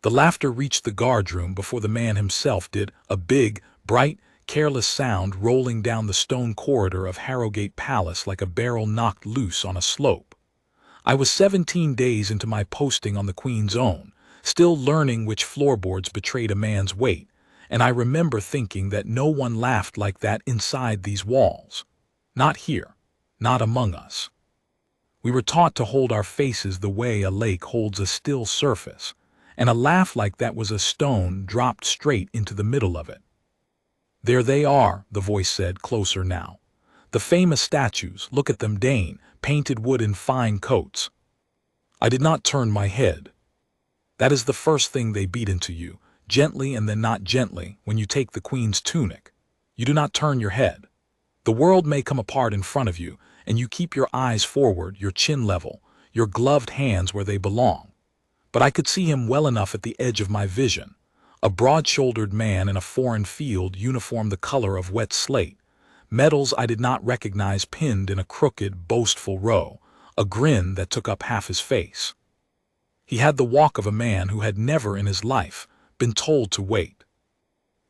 The laughter reached the guardroom before the man himself did, a big, bright, careless sound rolling down the stone corridor of Harrowgate Palace like a barrel knocked loose on a slope. I was 17 days into my posting on the Queen's Own, still learning which floorboards betrayed a man's weight, and I remember thinking that no one laughed like that inside these walls. Not here, not among us. We were taught to hold our faces the way a lake holds a still surface, and a laugh like that was a stone dropped straight into the middle of it. "There they are," the voice said, closer now. "The famous statues, look at them, Dane, painted wood in fine coats." I did not turn my head. That is the first thing they beat into you, gently and then not gently, when you take the Queen's tunic. You do not turn your head. The world may come apart in front of you, and you keep your eyes forward, your chin level, your gloved hands where they belong. But I could see him well enough at the edge of my vision, a broad-shouldered man in a foreign field uniform the color of wet slate, medals I did not recognize pinned in a crooked, boastful row, a grin that took up half his face. He had the walk of a man who had never in his life been told to wait.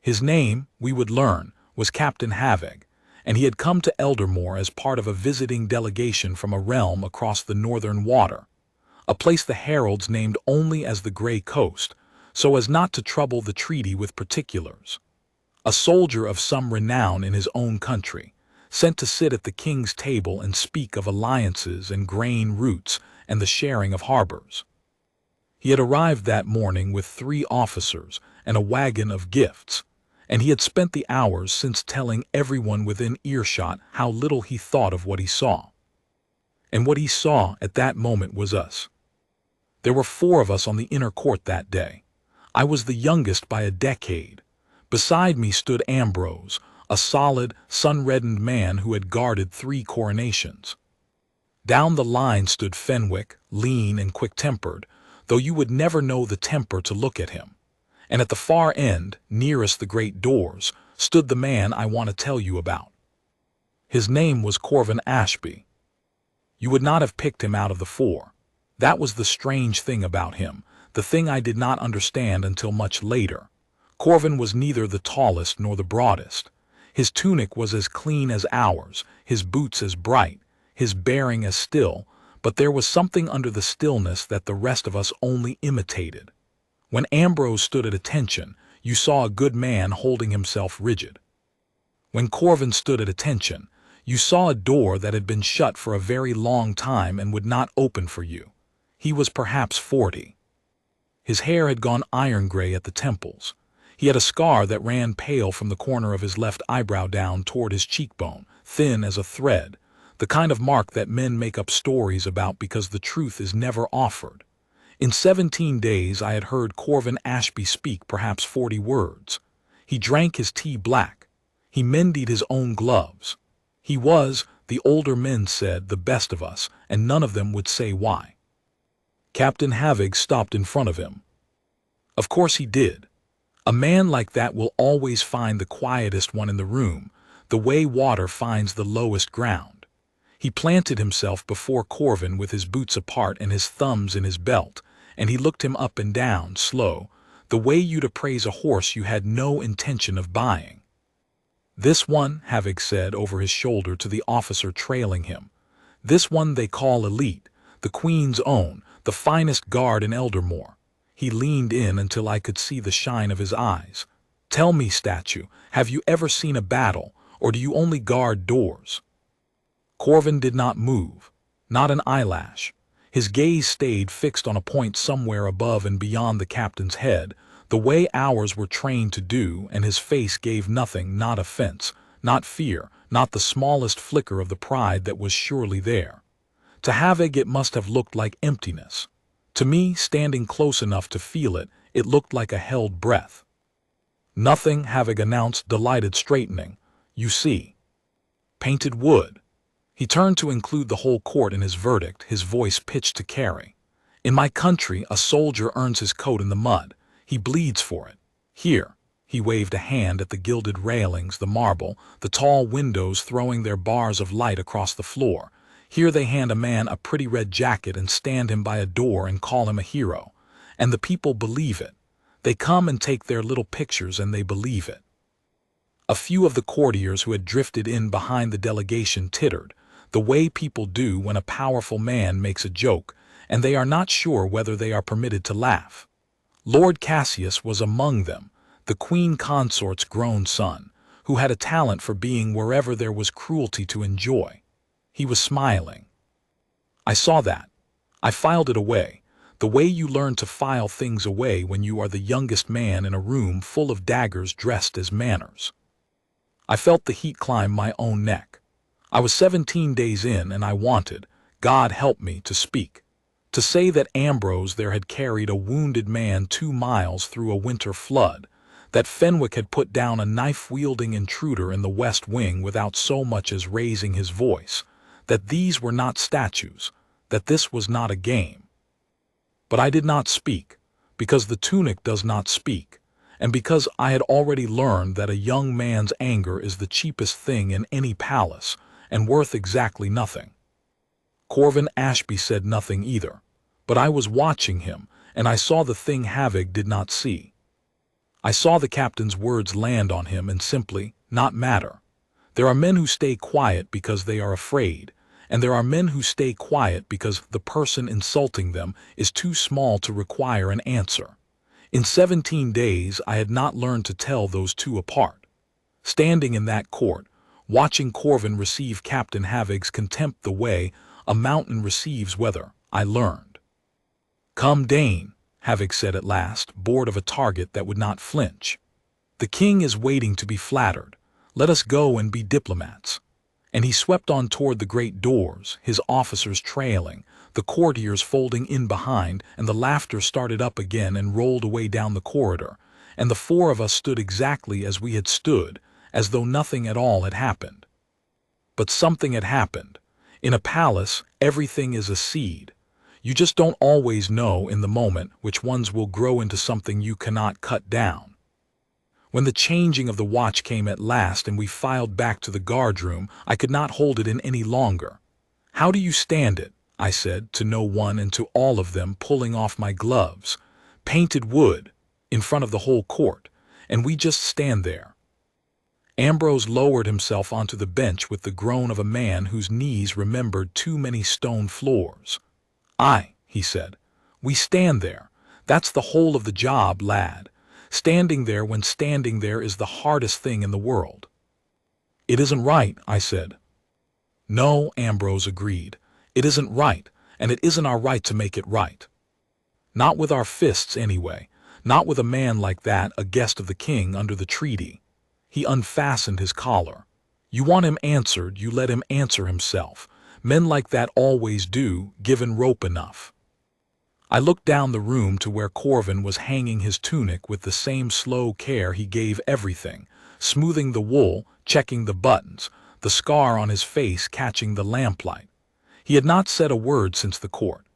His name, we would learn, was Captain Harrowgate, and he had come to Eldermore as part of a visiting delegation from a realm across the northern water, a place the heralds named only as the Grey Coast, so as not to trouble the treaty with particulars. A soldier of some renown in his own country, sent to sit at the king's table and speak of alliances and grain routes and the sharing of harbors. He had arrived that morning with 3 officers and a wagon of gifts, and he had spent the hours since telling everyone within earshot how little he thought of what he saw. And what he saw at that moment was us. There were 4 of us on the inner court that day. I was the youngest by a decade. Beside me stood Ambrose, a solid, sun-reddened man who had guarded 3 coronations. Down the line stood Fenwick, lean and quick-tempered, though you would never know the temper to look at him. And at the far end, nearest the great doors, stood the man I want to tell you about. His name was Corvin Ashby. You would not have picked him out of the 4. That was the strange thing about him, the thing I did not understand until much later. Corvin was neither the tallest nor the broadest. His tunic was as clean as ours, his boots as bright, his bearing as still, but there was something under the stillness that the rest of us only imitated. When Ambrose stood at attention, you saw a good man holding himself rigid. When Corvin stood at attention, you saw a door that had been shut for a very long time and would not open for you. He was perhaps 40. His hair had gone iron gray at the temples. He had a scar that ran pale from the corner of his left eyebrow down toward his cheekbone, thin as a thread, the kind of mark that men make up stories about because the truth is never offered. In 17 days I had heard Corvin Ashby speak perhaps 40 words. He drank his tea black. He mended his own gloves. He was, the older men said, the best of us, and none of them would say why. Captain Harrowgate stopped in front of him. Of course he did. A man like that will always find the quietest one in the room, the way water finds the lowest ground. He planted himself before Corvin with his boots apart and his thumbs in his belt, and he looked him up and down, slow, the way you'd appraise a horse you had no intention of buying. "This one," Harrowgate said over his shoulder to the officer trailing him. "This one they call elite, the Queen's Own, the finest guard in Eldermore." He leaned in until I could see the shine of his eyes. "Tell me, statue, have you ever seen a battle, or do you only guard doors?" Corvin did not move, not an eyelash. His gaze stayed fixed on a point somewhere above and beyond the captain's head, the way ours were trained to do, and his face gave nothing, not offense, not fear, not the smallest flicker of the pride that was surely there. To Harrowgate it must have looked like emptiness. To me, standing close enough to feel it, it looked like a held breath. "Nothing," Harrowgate announced, delighted, straightening. "You see. Painted wood." He turned to include the whole court in his verdict, his voice pitched to carry. "In my country, a soldier earns his coat in the mud. He bleeds for it. Here," he waved a hand at the gilded railings, the marble, the tall windows throwing their bars of light across the floor. "Here they hand a man a pretty red jacket and stand him by a door and call him a hero. And the people believe it. They come and take their little pictures and they believe it. A few of the courtiers who had drifted in behind the delegation tittered, the way people do when a powerful man makes a joke, and they are not sure whether they are permitted to laugh. Lord Cassius was among them, the queen consort's grown son, who had a talent for being wherever there was cruelty to enjoy. He was smiling. I saw that. I filed it away, the way you learn to file things away when you are the youngest man in a room full of daggers dressed as manners. I felt the heat climb my own neck. I was 17 days in and I wanted, God help me, to speak. To say that Ambrose there had carried a wounded man 2 miles through a winter flood, that Fenwick had put down a knife-wielding intruder in the West Wing without so much as raising his voice, that these were not statues, that this was not a game. But I did not speak, because the tunic does not speak, and because I had already learned that a young man's anger is the cheapest thing in any palace, and worth exactly nothing. Corvin Ashby said nothing either, but I was watching him, and I saw the thing Havig did not see. I saw the captain's words land on him and simply not matter. There are men who stay quiet because they are afraid, and there are men who stay quiet because the person insulting them is too small to require an answer. In 17 days I had not learned to tell those two apart. Standing in that court, watching Corvin receive Captain Havig's contempt the way a mountain receives weather, I learned. "Come, Dane," Havig said at last, bored of a target that would not flinch. "The king is waiting to be flattered. Let us go and be diplomats." And he swept on toward the great doors, his officers trailing, the courtiers folding in behind, and the laughter started up again and rolled away down the corridor, and the 4 of us stood exactly as we had stood, as though nothing at all had happened. But something had happened. In a palace, everything is a seed. You just don't always know in the moment which ones will grow into something you cannot cut down. When the changing of the watch came at last and we filed back to the guardroom, I could not hold it in any longer. "How do you stand it?" I said, to no one and to all of them, pulling off my gloves. "Painted wood, in front of the whole court, and we just stand there." Ambrose lowered himself onto the bench with the groan of a man whose knees remembered too many stone floors. "Aye," he said, "we stand there. That's the whole of the job, lad. Standing there when standing there is the hardest thing in the world." "It isn't right," I said. "No," Ambrose agreed. "It isn't right, and it isn't our right to make it right. Not with our fists, anyway. Not with a man like that, a guest of the king under the treaty." He unfastened his collar. "You want him answered, you let him answer himself. Men like that always do, given rope enough." I looked down the room to where Corvin was hanging his tunic with the same slow care he gave everything, smoothing the wool, checking the buttons, the scar on his face catching the lamplight. He had not said a word since the court.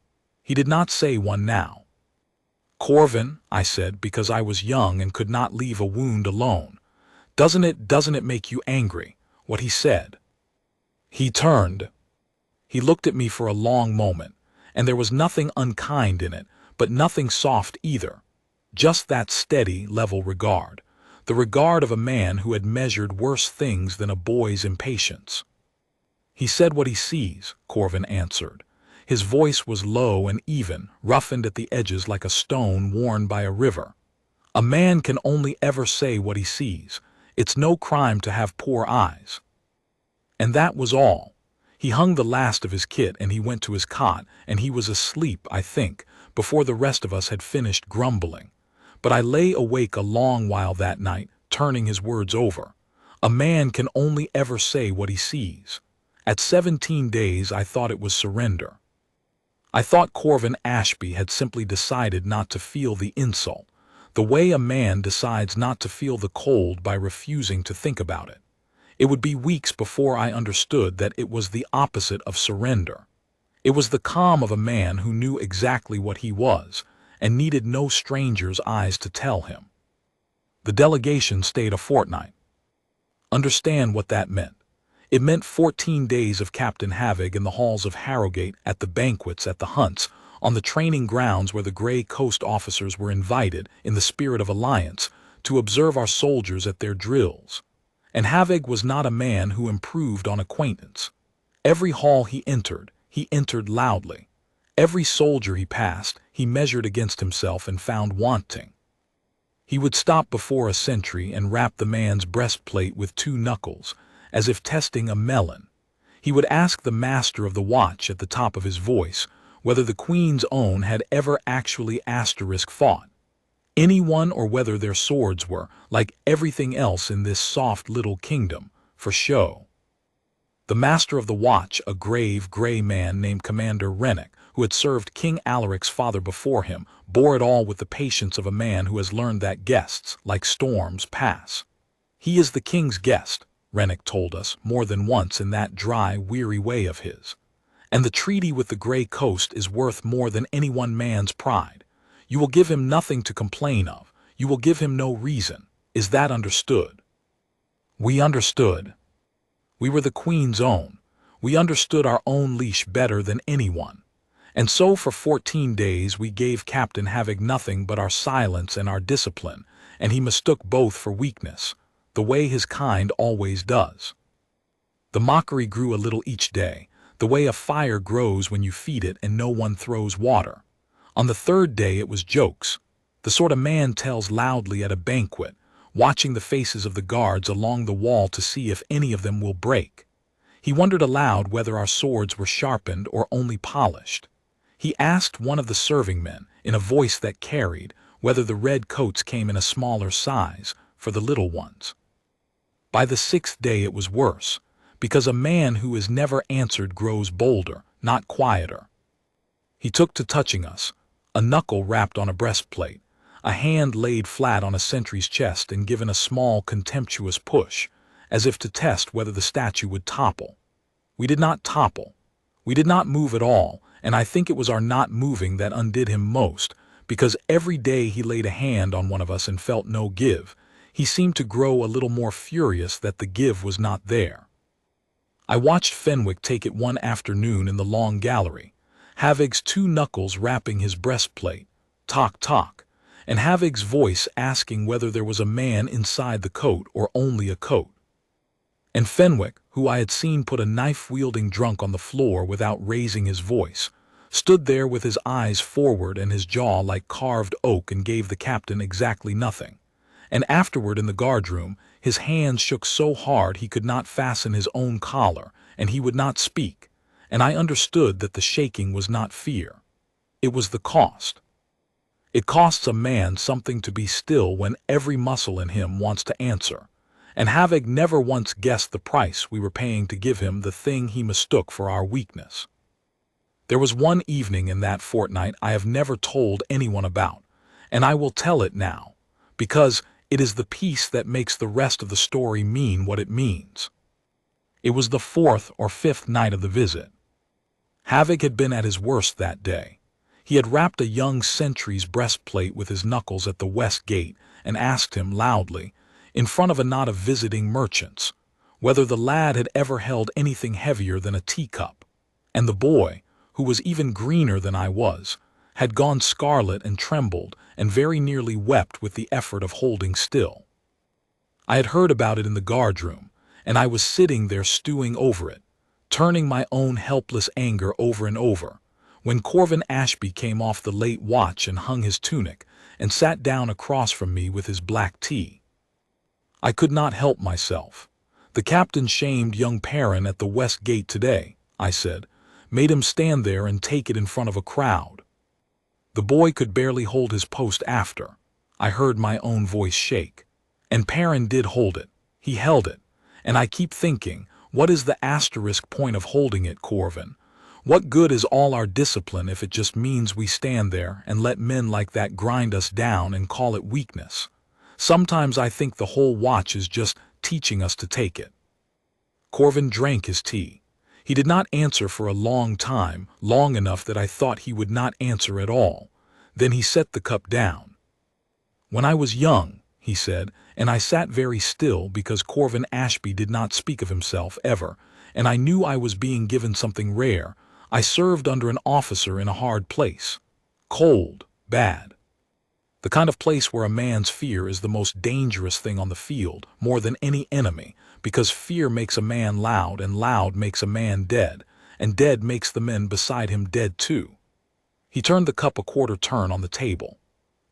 He did not say one now. "Corvin," I said, because I was young and could not leave a wound alone, doesn't it make you angry, what he said?" He turned. He looked at me for a long moment, and there was nothing unkind in it, but nothing soft either. Just that steady, level regard, the regard of a man who had measured worse things than a boy's impatience. "He said what he sees," Corvin answered. His voice was low and even, roughened at the edges like a stone worn by a river. "A man can only ever say what he sees. It's no crime to have poor eyes." And that was all. He hung the last of his kit and he went to his cot, and he was asleep, I think, before the rest of us had finished grumbling. But I lay awake a long while that night, turning his words over. A man can only ever say what he sees. At 17 days I thought it was surrender. I thought Corvin Ashby had simply decided not to feel the insult, the way a man decides not to feel the cold by refusing to think about it. It would be weeks before I understood that it was the opposite of surrender. It was the calm of a man who knew exactly what he was, and needed no stranger's eyes to tell him. The delegation stayed a fortnight. Understand what that meant. It meant 14 days of Captain Havig in the halls of Harrowgate, at the banquets, at the hunts, on the training grounds where the Grey Coast officers were invited, in the spirit of alliance, to observe our soldiers at their drills. And Havig was not a man who improved on acquaintance. Every hall he entered loudly. Every soldier he passed, he measured against himself and found wanting. He would stop before a sentry and rap the man's breastplate with 2 knuckles, as if testing a melon. He would ask the master of the watch at the top of his voice whether the Queen's Own had ever actually fought anyone, or whether their swords were, like everything else in this soft little kingdom, for show. The master of the watch, a grave, grey man named Commander Rennick, who had served King Alaric's father before him, bore it all with the patience of a man who has learned that guests, like storms, pass. "He is the king's guest," Rennick told us more than once in that dry, weary way of his. "And the treaty with the Grey Coast is worth more than any one man's pride. You will give him nothing to complain of. You will give him no reason. Is that understood?" We understood. We were the Queen's Own. We understood our own leash better than anyone. And so for 14 days we gave Captain Havig nothing but our silence and our discipline, and he mistook both for weakness, the way his kind always does. The mockery grew a little each day, the way a fire grows when you feed it and no one throws water. On the 3rd day it was jokes, the sort a man tells loudly at a banquet, watching the faces of the guards along the wall to see if any of them will break. He wondered aloud whether our swords were sharpened or only polished. He asked one of the serving men, in a voice that carried, whether the red coats came in a smaller size for the little ones. By the 6th day it was worse, because a man who is never answered grows bolder, not quieter. He took to touching us, a knuckle rapped on a breastplate, a hand laid flat on a sentry's chest and given a small, contemptuous push, as if to test whether the statue would topple. We did not topple. We did not move at all, and I think it was our not moving that undid him most, because every day he laid a hand on one of us and felt no give, he seemed to grow a little more furious that the give was not there. I watched Fenwick take it one afternoon in the long gallery, Havig's 2 knuckles rapping his breastplate, tock tock, and Havig's voice asking whether there was a man inside the coat or only a coat. And Fenwick, who I had seen put a knife-wielding drunk on the floor without raising his voice, stood there with his eyes forward and his jaw like carved oak and gave the captain exactly nothing. And afterward in the guardroom, his hands shook so hard he could not fasten his own collar, and he would not speak, and I understood that the shaking was not fear. It was the cost. It costs a man something to be still when every muscle in him wants to answer, and Havig never once guessed the price we were paying to give him the thing he mistook for our weakness. There was one evening in that fortnight I have never told anyone about, and I will tell it now, because it is the piece that makes the rest of the story mean what it means. It was the 4th or 5th night of the visit. Havig had been at his worst that day. He had rapped a young sentry's breastplate with his knuckles at the west gate and asked him loudly, in front of a knot of visiting merchants, whether the lad had ever held anything heavier than a teacup. And the boy, who was even greener than I was, had gone scarlet and trembled and very nearly wept with the effort of holding still. I had heard about it in the guardroom, and I was sitting there stewing over it, turning my own helpless anger over and over, when Corvin Ashby came off the late watch and hung his tunic and sat down across from me with his black tea. I could not help myself. "The captain shamed young Perrin at the west gate today," I said, "made him stand there and take it in front of a crowd." The boy could barely hold his post after. I heard my own voice shake. And Perrin did hold it. He held it. And I keep thinking, what is the asterisk point of holding it, Corvin? What good is all our discipline if it just means we stand there and let men like that grind us down and call it weakness? Sometimes I think the whole watch is just teaching us to take it. Corvin drank his tea. He did not answer for a long time, long enough that I thought he would not answer at all. Then he set the cup down. "When I was young," he said, and I sat very still because Corvin Ashby did not speak of himself ever, and I knew I was being given something rare. I served under an officer in a hard place. Cold, bad. The kind of place where a man's fear is the most dangerous thing on the field, more than any enemy, because fear makes a man loud, and loud makes a man dead, and dead makes the men beside him dead too. He turned the cup a quarter turn on the table.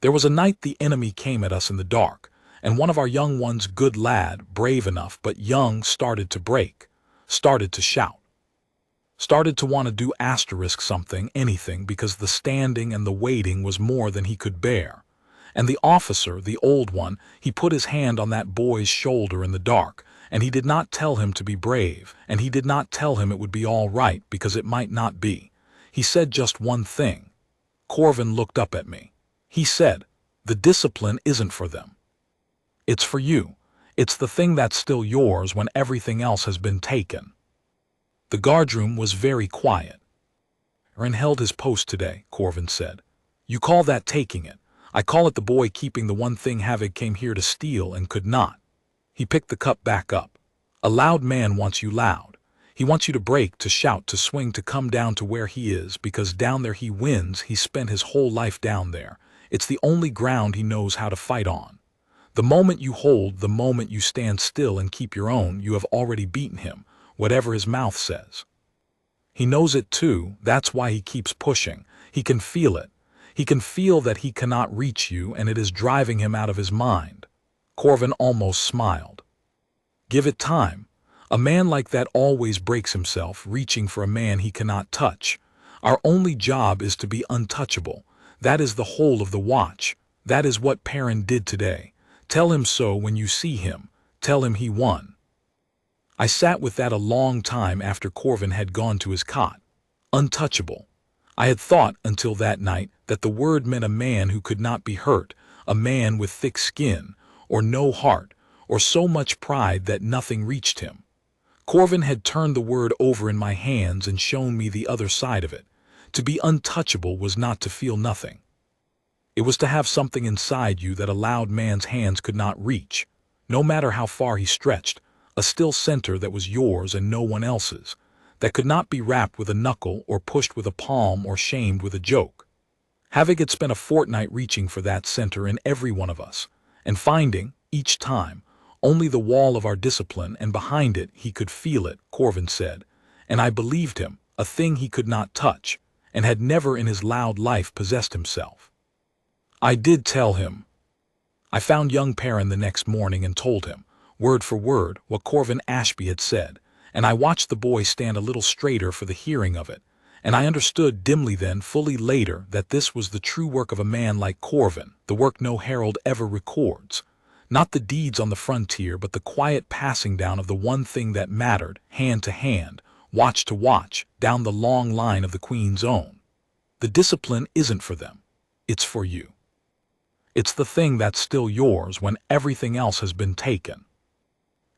There was a night the enemy came at us in the dark, and one of our young ones, good lad, brave enough but young, started to break, started to shout, started to want to do something, anything, because the standing and the waiting was more than he could bear. And the officer, the old one, he put his hand on that boy's shoulder in the dark, and he did not tell him to be brave, and he did not tell him it would be all right, because it might not be. He said just one thing. Corvin looked up at me. He said, "The discipline isn't for them. It's for you. It's the thing that's still yours when everything else has been taken." The guardroom was very quiet. "Ren held his post today," Corvin said. "You call that taking it. I call it the boy keeping the one thing Havig came here to steal and could not." He picked the cup back up. "A loud man wants you loud. He wants you to break, to shout, to swing, to come down to where he is, because down there he wins. He spent his whole life down there. It's the only ground he knows how to fight on. The moment you hold, the moment you stand still and keep your own, you have already beaten him, whatever his mouth says. He knows it too, that's why he keeps pushing. He can feel it. He can feel that he cannot reach you, and it is driving him out of his mind." Corvin almost smiled. "Give it time. A man like that always breaks himself, reaching for a man he cannot touch. Our only job is to be untouchable. That is the whole of the watch. That is what Perrin did today. Tell him so when you see him. Tell him he won." I sat with that a long time after Corvin had gone to his cot. Untouchable. I had thought, until that night, that the word meant a man who could not be hurt, a man with thick skin, or no heart, or so much pride that nothing reached him. Corvin had turned the word over in my hands and shown me the other side of it. To be untouchable was not to feel nothing. It was to have something inside you that a loud man's hands could not reach, no matter how far he stretched, a still center that was yours and no one else's, that could not be rapped with a knuckle or pushed with a palm or shamed with a joke. Havig had spent a fortnight reaching for that center in every one of us, and finding, each time, only the wall of our discipline, and behind it he could feel it, Corvin said, and I believed him, a thing he could not touch, and had never in his loud life possessed himself. I did tell him. I found young Perrin the next morning and told him, word for word, what Corvin Ashby had said, and I watched the boy stand a little straighter for the hearing of it, and I understood dimly then, fully later, that this was the true work of a man like Corvin, the work no herald ever records. Not the deeds on the frontier, but the quiet passing down of the one thing that mattered, hand to hand, watch to watch, down the long line of the Queen's own. The discipline isn't for them. It's for you. It's the thing that's still yours when everything else has been taken.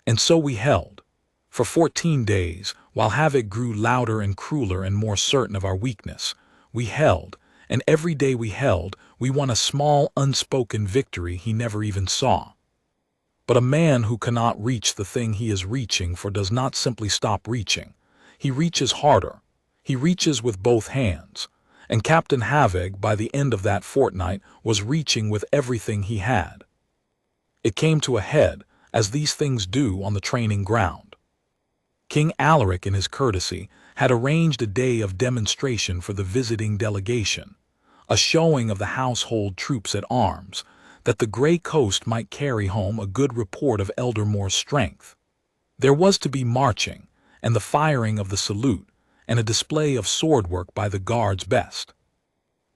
And so we held. For 14 days, while havoc grew louder and crueler and more certain of our weakness, we held, and every day we held, we won a small unspoken victory he never even saw. But a man who cannot reach the thing he is reaching for does not simply stop reaching. He reaches harder. He reaches with both hands. And Captain Havig, by the end of that fortnight, was reaching with everything he had. It came to a head, as these things do on the training ground. King Alaric, in his courtesy, had arranged a day of demonstration for the visiting delegation, a showing of the household troops at arms, that the Grey Coast might carry home a good report of Eldermore's strength. There was to be marching, and the firing of the salute, and a display of sword work by the guard's best.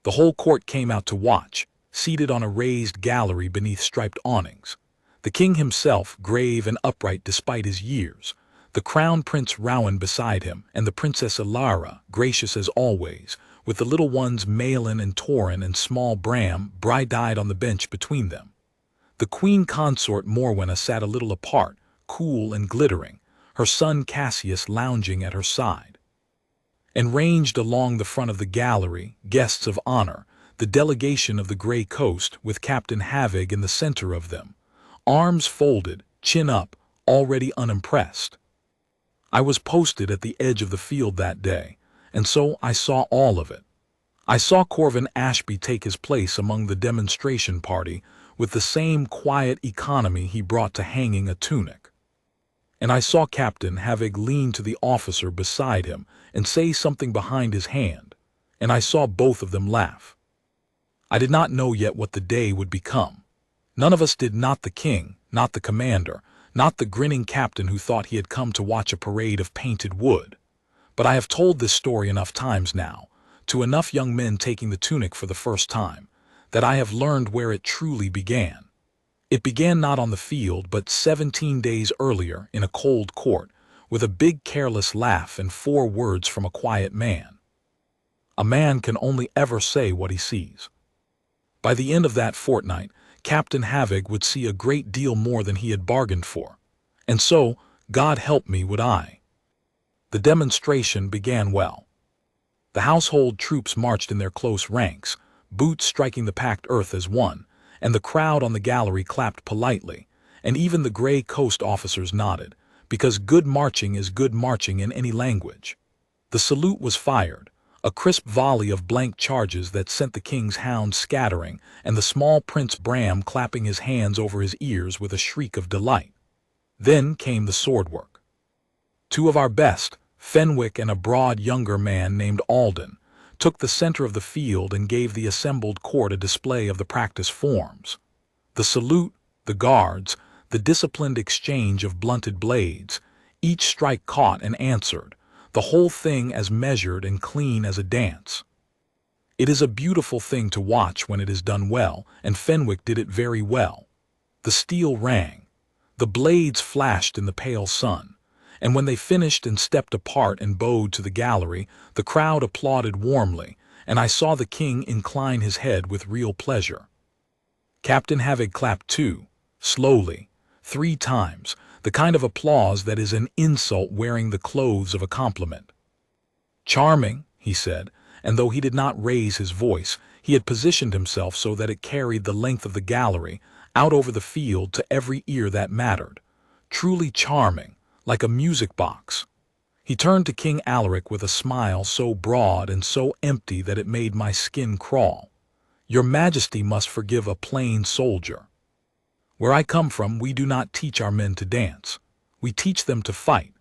The whole court came out to watch, seated on a raised gallery beneath striped awnings. The king himself, grave and upright despite his years, the crown prince Rowan beside him, and the princess Ilara, gracious as always, with the little ones Malin and Torin and small Bram, bright-eyed on the bench between them. The queen consort Morwenna sat a little apart, cool and glittering, her son Cassius lounging at her side. And ranged along the front of the gallery, guests of honor, the delegation of the Grey Coast, with Captain Havig in the center of them, arms folded, chin up, already unimpressed. I was posted at the edge of the field that day, and so I saw all of it. I saw Corvin Ashby take his place among the demonstration party with the same quiet economy he brought to hanging a tunic. And I saw Captain Havig lean to the officer beside him and say something behind his hand, and I saw both of them laugh. I did not know yet what the day would become. None of us did, not the king, not the commander, not the grinning captain who thought he had come to watch a parade of painted wood. But I have told this story enough times now, to enough young men taking the tunic for the first time, that I have learned where it truly began. It began not on the field, but 17 days earlier in a cold court, with a big careless laugh and 4 words from a quiet man. A man can only ever say what he sees. By the end of that fortnight, Captain Havig would see a great deal more than he had bargained for, and so, God help me, would I. The demonstration began well. The household troops marched in their close ranks, boots striking the packed earth as one, and the crowd on the gallery clapped politely, and even the gray coast officers nodded, because good marching is good marching in any language. The salute was fired, a crisp volley of blank charges that sent the king's hounds scattering, and the small Prince Bram clapping his hands over his ears with a shriek of delight. Then came the sword work. 2 of our best, Fenwick and a broad younger man named Alden, took the center of the field and gave the assembled court a display of the practice forms. The salute, the guards, the disciplined exchange of blunted blades, each strike caught and answered, the whole thing as measured and clean as a dance. It is a beautiful thing to watch when it is done well, and Fenwick did it very well. The steel rang. The blades flashed in the pale sun, and when they finished and stepped apart and bowed to the gallery, the crowd applauded warmly, and I saw the king incline his head with real pleasure. Captain Havig clapped too, slowly, 3 times, the kind of applause that is an insult wearing the clothes of a compliment. "Charming," he said, and though he did not raise his voice, he had positioned himself so that it carried the length of the gallery, out over the field to every ear that mattered. "Truly charming, like a music box." He turned to King Alaric with a smile so broad and so empty that it made my skin crawl. "Your Majesty must forgive a plain soldier. Where I come from, we do not teach our men to dance. We teach them to fight.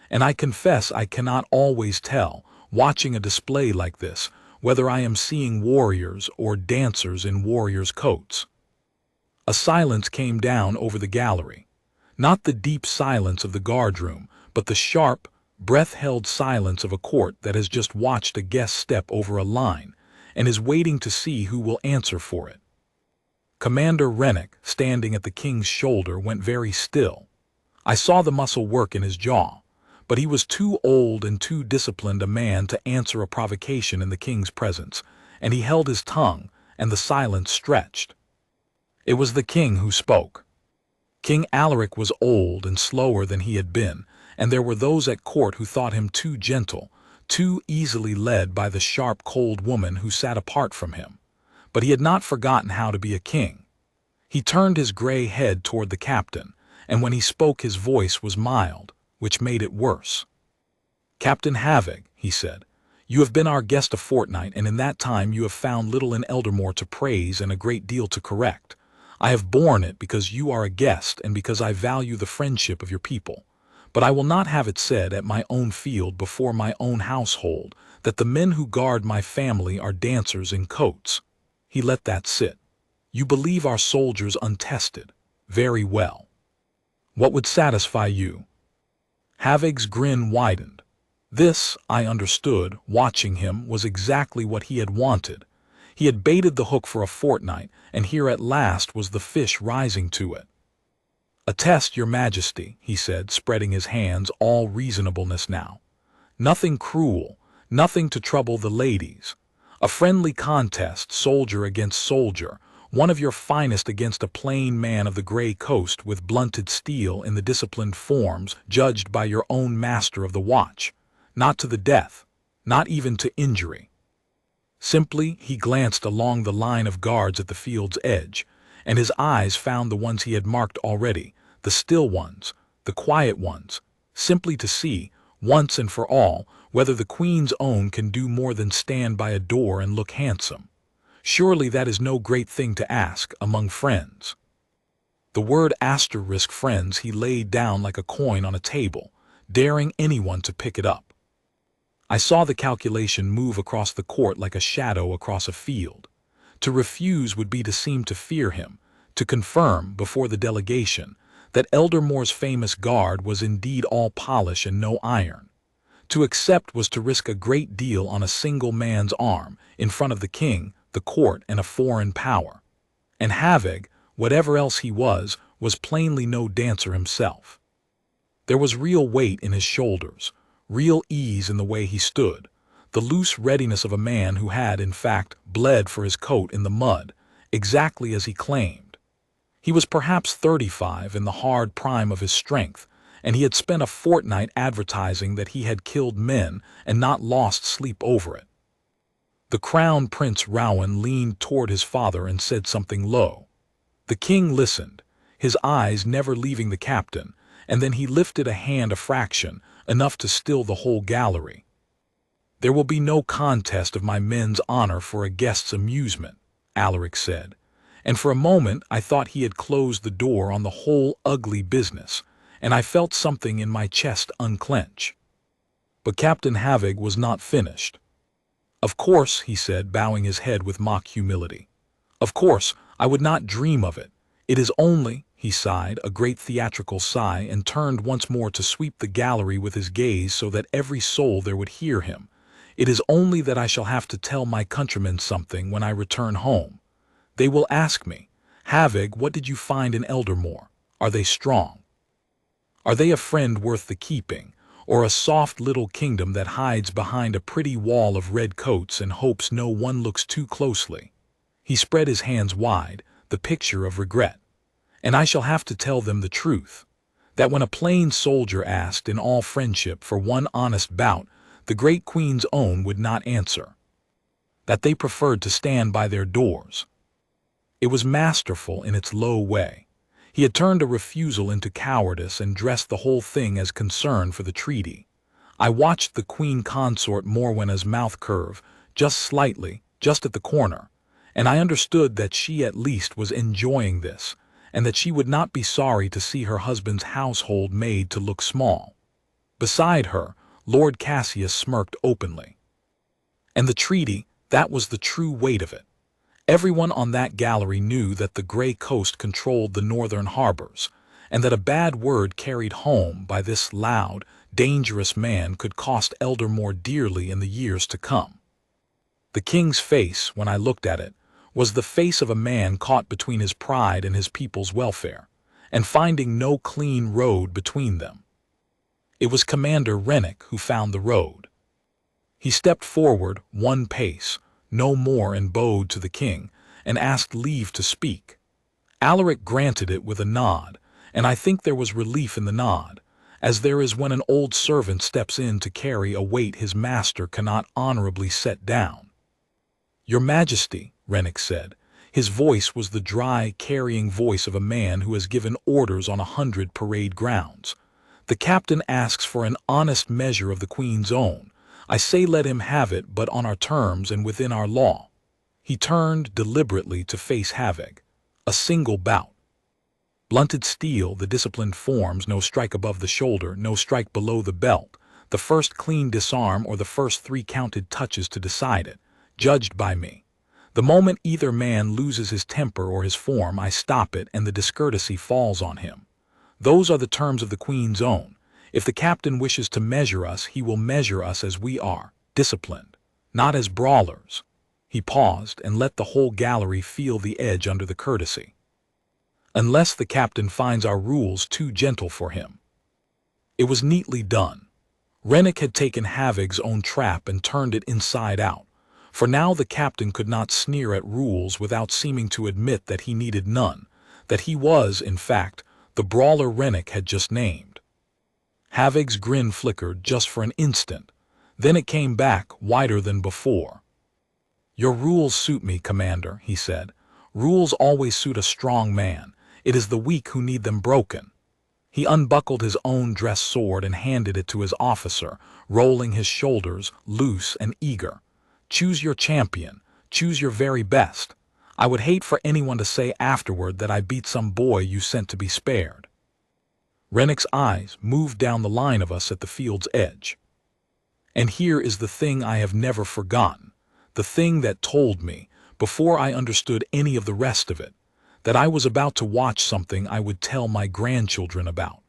And I confess I cannot always tell, watching a display like this, whether I am seeing warriors or dancers in warriors' coats." A silence came down over the gallery. Not the deep silence of the guardroom, but the sharp, breath-held silence of a court that has just watched a guest step over a line and is waiting to see who will answer for it. Commander Rennick, standing at the king's shoulder, went very still. I saw the muscle work in his jaw, but he was too old and too disciplined a man to answer a provocation in the king's presence, and he held his tongue, and the silence stretched. It was the king who spoke. King Alaric was old and slower than he had been, and there were those at court who thought him too gentle, too easily led by the sharp, cold woman who sat apart from him. But he had not forgotten how to be a king. He turned his gray head toward the captain, and when he spoke his voice was mild, which made it worse. "Captain Havig," he said, "you have been our guest a fortnight, and in that time you have found little in Eldermore to praise and a great deal to correct. I have borne it because you are a guest and because I value the friendship of your people. But I will not have it said at my own field before my own household that the men who guard my family are dancers in coats." He let that sit. "You believe our soldiers untested. Very well. What would satisfy you?" Havig's grin widened. This, I understood, watching him, was exactly what he had wanted. He had baited the hook for a fortnight, and here at last was the fish rising to it. "A test, your Majesty," he said, spreading his hands, all reasonableness now. "Nothing cruel, nothing to trouble the ladies. A friendly contest, soldier against soldier, one of your finest against a plain man of the gray coast with blunted steel in the disciplined forms judged by your own master of the watch, not to the death, not even to injury." Simply, he glanced along the line of guards at the field's edge, and his eyes found the ones he had marked already, the still ones, the quiet ones, simply to see, once and for all, whether the Queen's own can do more than stand by a door and look handsome. Surely that is no great thing to ask among friends. The word asterisk friends he laid down like a coin on a table, daring anyone to pick it up. I saw the calculation move across the court like a shadow across a field. To refuse would be to seem to fear him, to confirm, before the delegation, that Eldermore's famous guard was indeed all polish and no iron. To accept was to risk a great deal on a single man's arm, in front of the king, the court, and a foreign power. And Havig, whatever else he was plainly no dancer himself. There was real weight in his shoulders, real ease in the way he stood, the loose readiness of a man who had, in fact, bled for his coat in the mud, exactly as he claimed. He was perhaps 35 in the hard prime of his strength, and he had spent a fortnight advertising that he had killed men and not lost sleep over it. The Crown Prince Rowan leaned toward his father and said something low. The king listened, his eyes never leaving the captain, and then he lifted a hand a fraction, enough to still the whole gallery. "There will be no contest of my men's honor for a guest's amusement," Alaric said, and for a moment I thought he had closed the door on the whole ugly business, and I felt something in my chest unclench. But Captain Havig was not finished. "Of course," he said, bowing his head with mock humility. "Of course, I would not dream of it. It is only," he sighed, a great theatrical sigh, and turned once more to sweep the gallery with his gaze so that every soul there would hear him. "It is only that I shall have to tell my countrymen something when I return home. They will ask me, 'Havig, what did you find in Eldermore? Are they strong? Are they a friend worth the keeping, or a soft little kingdom that hides behind a pretty wall of red coats and hopes no one looks too closely?'" He spread his hands wide, the picture of regret. "And I shall have to tell them the truth, that when a plain soldier asked in all friendship for one honest bout, the great Queen's own would not answer. That they preferred to stand by their doors." It was masterful in its low way. He had turned a refusal into cowardice and dressed the whole thing as concern for the treaty. I watched the Queen Consort Morwenna's mouth curve, just slightly, just at the corner, and I understood that she at least was enjoying this, and that she would not be sorry to see her husband's household made to look small. Beside her, Lord Cassius smirked openly. And the treaty, that was the true weight of it. Everyone on that gallery knew that the Grey Coast controlled the northern harbors, and that a bad word carried home by this loud, dangerous man could cost Eldermore dearly in the years to come. The king's face, when I looked at it, was the face of a man caught between his pride and his people's welfare, and finding no clean road between them. It was Commander Rennick who found the road. He stepped forward one pace, no more, and bowed to the king, and asked leave to speak. Alaric granted it with a nod, and I think there was relief in the nod, as there is when an old servant steps in to carry a weight his master cannot honorably set down. "Your Majesty," Rennick said. His voice was the dry, carrying voice of a man who has given orders on 100 parade grounds. "The captain asks for an honest measure of the Queen's own. I say let him have it, but on our terms and within our law." He turned deliberately to face Havig. "A single bout. Blunted steel, the disciplined forms, no strike above the shoulder, no strike below the belt, the first clean disarm or the first 3 counted touches to decide it, judged by me. The moment either man loses his temper or his form, I stop it, and the discourtesy falls on him. Those are the terms of the Queen's own. If the captain wishes to measure us, he will measure us as we are, disciplined, not as brawlers." He paused and let the whole gallery feel the edge under the courtesy. "Unless the captain finds our rules too gentle for him." It was neatly done. Rennick had taken Havig's own trap and turned it inside out, for now the captain could not sneer at rules without seeming to admit that he needed none, that he was, in fact, the brawler Rennick had just named. Havig's grin flickered just for an instant, then it came back, wider than before. "Your rules suit me, Commander," he said. "Rules always suit a strong man. It is the weak who need them broken." He unbuckled his own dress sword and handed it to his officer, rolling his shoulders, loose and eager. Choose your champion. Choose your very best. I would hate for anyone to say afterward that I beat some boy you sent to be spared. Rennick's eyes moved down the line of us at the field's edge. And here is the thing I have never forgotten, the thing that told me, before I understood any of the rest of it, that I was about to watch something I would tell my grandchildren about.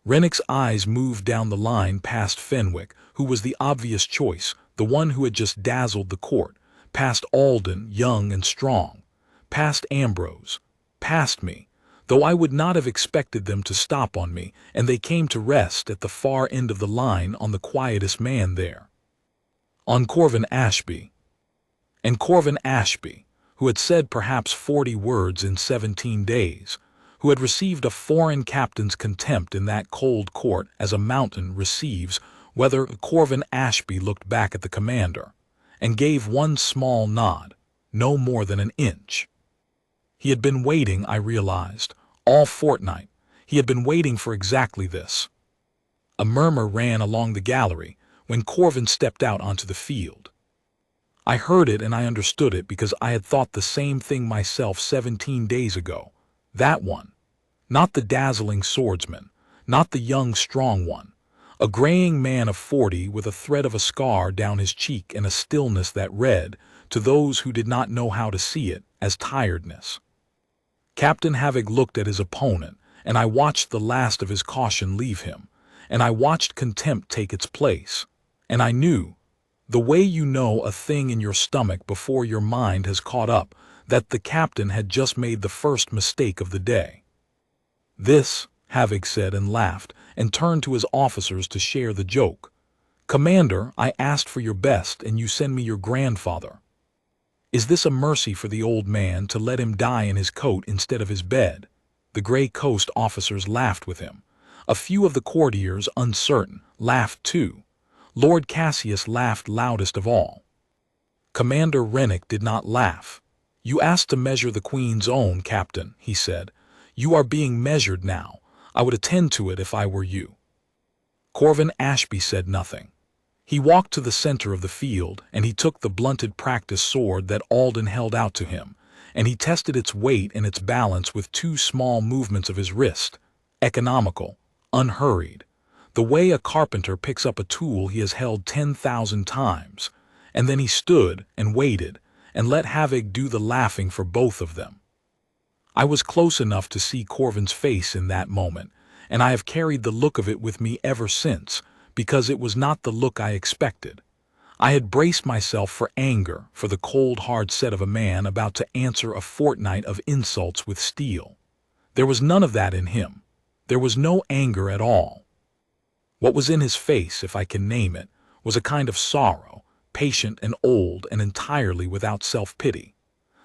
Rennick's eyes moved down the line past Fenwick, who was the obvious choice, the one who had just dazzled the court, past Alden, young and strong, past Ambrose, past me, though I would not have expected them to stop on me, and they came to rest at the far end of the line on the quietest man there. On Corvin Ashby. And Corvin Ashby, who had said perhaps 40 words in 17 days, who had received a foreign captain's contempt in that cold court as a mountain receives, whether Corvin Ashby looked back at the commander, and gave one small nod, no more than an inch. He had been waiting, I realized, all fortnight. He had been waiting for exactly this. A murmur ran along the gallery when Corvin stepped out onto the field. I heard it and I understood it because I had thought the same thing myself 17 days ago. That one. Not the dazzling swordsman, not the young strong one. A graying man of 40 with a thread of a scar down his cheek and a stillness that read, to those who did not know how to see it, as tiredness. Captain Havoc looked at his opponent, and I watched the last of his caution leave him, and I watched contempt take its place, and I knew, the way you know a thing in your stomach before your mind has caught up, that the captain had just made the first mistake of the day. This, Havoc said and laughed, and turned to his officers to share the joke. Commander, I asked for your best, and you send me your grandfather. Is this a mercy for the old man to let him die in his coat instead of his bed? The Grey Coast officers laughed with him. A few of the courtiers, uncertain, laughed too. Lord Cassius laughed loudest of all. Commander Rennick did not laugh. You asked to measure the Queen's own, Captain, he said. You are being measured now. I would attend to it if I were you. Corvin Ashby said nothing. He walked to the center of the field, and he took the blunted practice sword that Alden held out to him, and he tested its weight and its balance with 2 small movements of his wrist, economical, unhurried, the way a carpenter picks up a tool he has held 10,000 times, and then he stood and waited and let Havoc do the laughing for both of them. I was close enough to see Corvin's face in that moment, and I have carried the look of it with me ever since, because it was not the look I expected. I had braced myself for anger, for the cold, hard set of a man about to answer a fortnight of insults with steel. There was none of that in him. There was no anger at all. What was in his face, if I can name it, was a kind of sorrow, patient and old and entirely without self-pity.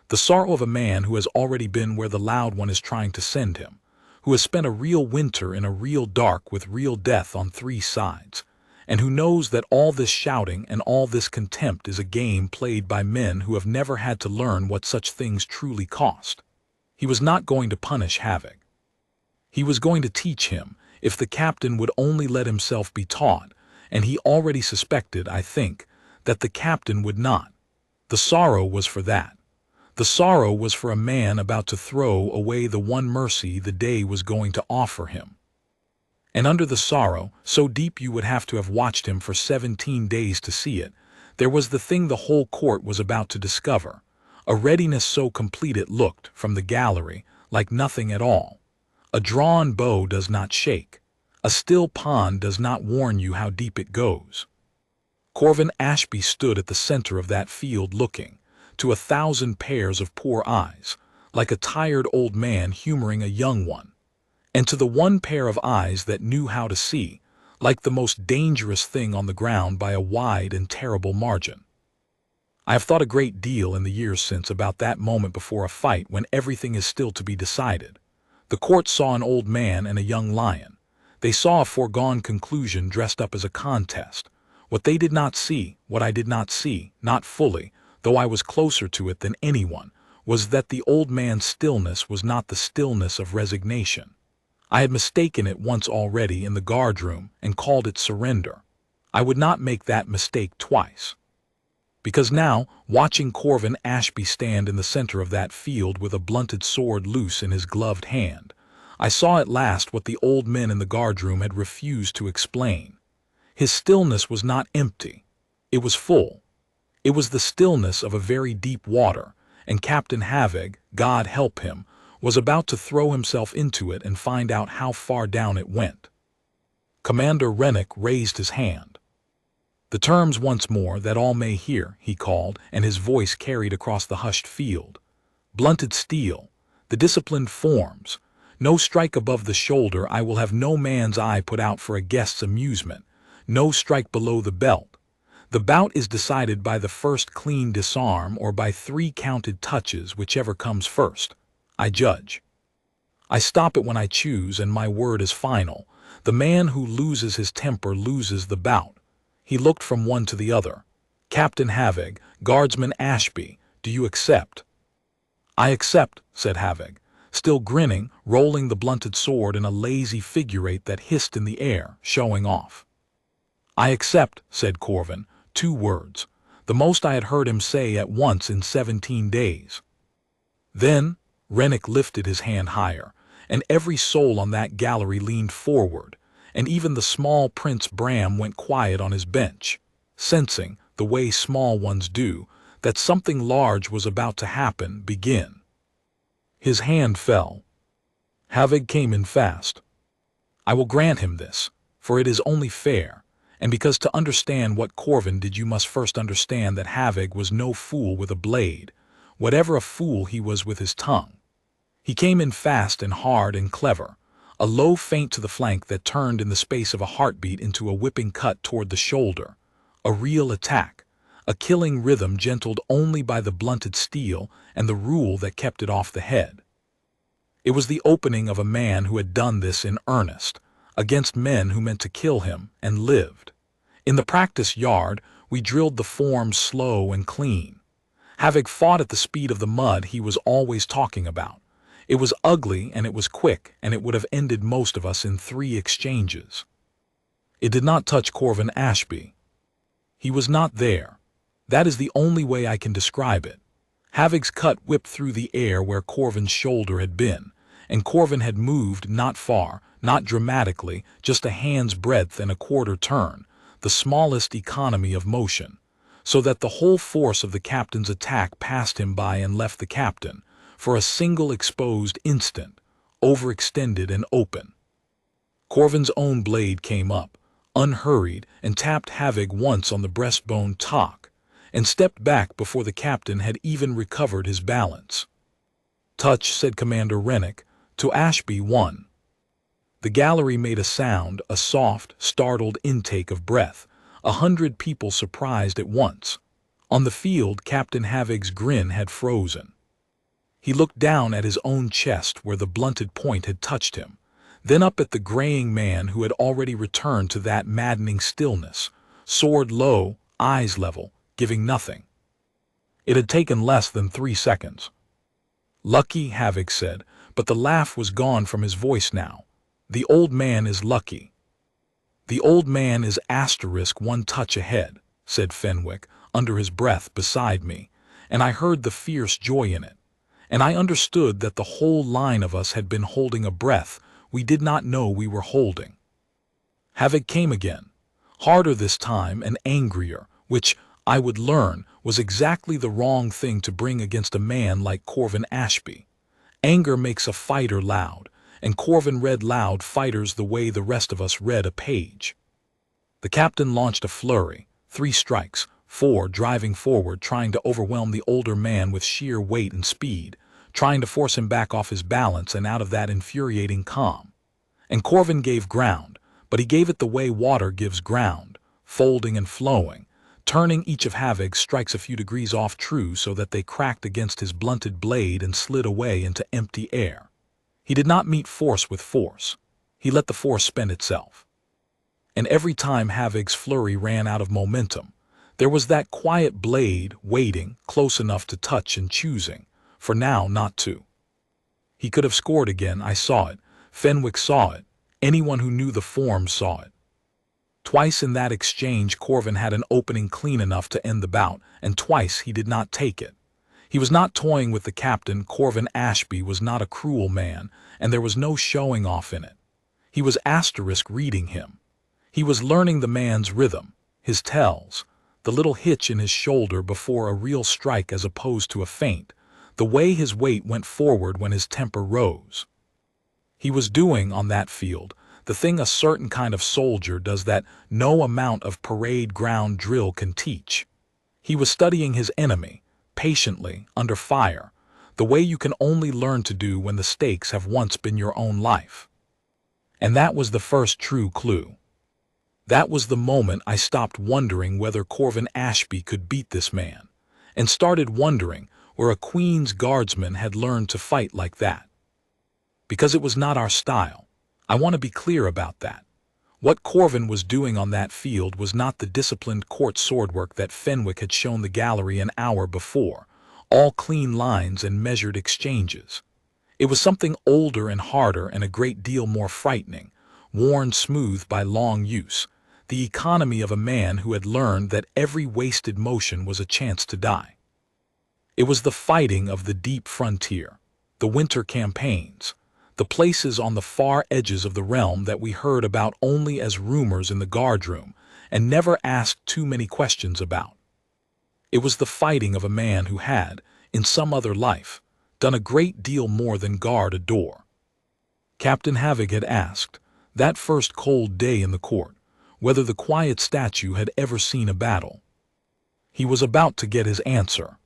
The sorrow of a man who has already been where the loud one is trying to send him, who has spent a real winter in a real dark with real death on 3 sides, and who knows that all this shouting and all this contempt is a game played by men who have never had to learn what such things truly cost. He was not going to punish Havoc. He was going to teach him, if the captain would only let himself be taught, and he already suspected, I think, that the captain would not. The sorrow was for that. The sorrow was for a man about to throw away the one mercy the day was going to offer him. And under the sorrow, so deep you would have to have watched him for 17 days to see it, there was the thing the whole court was about to discover, a readiness so complete it looked, from the gallery, like nothing at all. A drawn bow does not shake. A still pond does not warn you how deep it goes. Corvin Ashby stood at the center of that field looking, to 1,000 pairs of poor eyes, like a tired old man humoring a young one, and to the one pair of eyes that knew how to see, like the most dangerous thing on the ground by a wide and terrible margin. I have thought a great deal in the years since about that moment before a fight when everything is still to be decided. The court saw an old man and a young lion. They saw a foregone conclusion dressed up as a contest. What they did not see, what I did not see, not fully, though I was closer to it than anyone, was that the old man's stillness was not the stillness of resignation. I had mistaken it once already in the guardroom and called it surrender. I would not make that mistake twice. Because now, watching Corvin Ashby stand in the center of that field with a blunted sword loose in his gloved hand, I saw at last what the old men in the guardroom had refused to explain. His stillness was not empty. It was full. It was the stillness of a very deep water, and Captain Havig, God help him, was about to throw himself into it and find out how far down it went. Commander Rennick raised his hand. "The terms once more, that all may hear," he called, and his voice carried across the hushed field. "Blunted steel, the disciplined forms. No strike above the shoulder. I will have no man's eye put out for a guest's amusement. No strike below the belt. The bout is decided by the first clean disarm or by 3 counted touches, whichever comes first. I judge. I stop it when I choose, and my word is final. The man who loses his temper loses the bout." He looked from one to the other. "Captain Havig, Guardsman Ashby, do you accept?" "I accept," said Havig, still grinning, rolling the blunted sword in a lazy figure-8 that hissed in the air, showing off. "I accept," said Corvin, 2 words, the most I had heard him say at once in 17 days. Then Rennick lifted his hand higher, and every soul on that gallery leaned forward, and even the small Prince Bram went quiet on his bench, sensing, the way small ones do, that something large was about to happen, begin. His hand fell. Havig came in fast. "I will grant him this, for it is only fair, and because to understand what Corvin did you must first understand that Havig was no fool with a blade, whatever a fool he was with his tongue. He came in fast and hard and clever, a low feint to the flank that turned in the space of a heartbeat into a whipping cut toward the shoulder, a real attack, a killing rhythm gentled only by the blunted steel and the rule that kept it off the head. It was the opening of a man who had done this in earnest, against men who meant to kill him and lived. In the practice yard, we drilled the form slow and clean. Havig fought at the speed of the mud he was always talking about. It was ugly and it was quick, and it would have ended most of us in 3 exchanges. It did not touch Corvin Ashby. He was not there. That is the only way I can describe it. Havig's cut whipped through the air where Corvin's shoulder had been, and Corvin had moved not far, not dramatically, just a hand's breadth and a quarter turn, the smallest economy of motion, so that the whole force of the captain's attack passed him by and left the captain, for a single exposed instant, overextended and open. Corvin's own blade came up, unhurried, and tapped Havig once on the breastbone tock, and stepped back before the captain had even recovered his balance. "Touch," said Commander Rennick, to Ashby 1. The gallery made a sound, a soft, startled intake of breath, 100 people surprised at once. On the field, Captain Havig's grin had frozen. He looked down at his own chest where the blunted point had touched him, then up at the graying man who had already returned to that maddening stillness, sword low, eyes level, giving nothing. It had taken less than 3 seconds. "Lucky," Havig said, but the laugh was gone from his voice now. "The old man is lucky." "The old man is *1 touch ahead," said Fenwick, under his breath beside me, and I heard the fierce joy in it. And I understood that the whole line of us had been holding a breath we did not know we were holding. Havig came again, harder this time and angrier, which, I would learn, was exactly the wrong thing to bring against a man like Corvin Ashby. Anger makes a fighter loud, and Corvin read loud fighters the way the rest of us read a page. The captain launched a flurry, 3 strikes, 4 driving forward, trying to overwhelm the older man with sheer weight and speed, trying to force him back off his balance and out of that infuriating calm. And Corvin gave ground, but he gave it the way water gives ground, folding and flowing, turning each of Havig's strikes a few degrees off true so that they cracked against his blunted blade and slid away into empty air. He did not meet force with force. He let the force spend itself. And every time Havig's flurry ran out of momentum, there was that quiet blade waiting, close enough to touch and choosing, for now not to. He could have scored again, I saw it, Fenwick saw it. Anyone who knew the form saw it. Twice in that exchange Corvin had an opening clean enough to end the bout, and twice he did not take it. He was not toying with the captain. Corvin Ashby was not a cruel man, and there was no showing off in it. He was reading him. He was learning the man's rhythm, his tells, the little hitch in his shoulder before a real strike as opposed to a feint, the way his weight went forward when his temper rose. He was doing, on that field, the thing a certain kind of soldier does that no amount of parade ground drill can teach. He was studying his enemy, patiently, under fire, the way you can only learn to do when the stakes have once been your own life. And that was the first true clue. That was the moment I stopped wondering whether Corvin Ashby could beat this man, and started wondering where a Queen's guardsman had learned to fight like that. Because it was not our style. I want to be clear about that. What Corvin was doing on that field was not the disciplined court swordwork that Fenwick had shown the gallery an hour before, all clean lines and measured exchanges. It was something older and harder and a great deal more frightening, worn smooth by long use, the economy of a man who had learned that every wasted motion was a chance to die. It was the fighting of the deep frontier, the winter campaigns, the places on the far edges of the realm that we heard about only as rumors in the guardroom and never asked too many questions about. It was the fighting of a man who had, in some other life, done a great deal more than guard a door. Captain Harrowgate had asked, that first cold day in the court, whether the quiet statue had ever seen a battle. He was about to get his answer.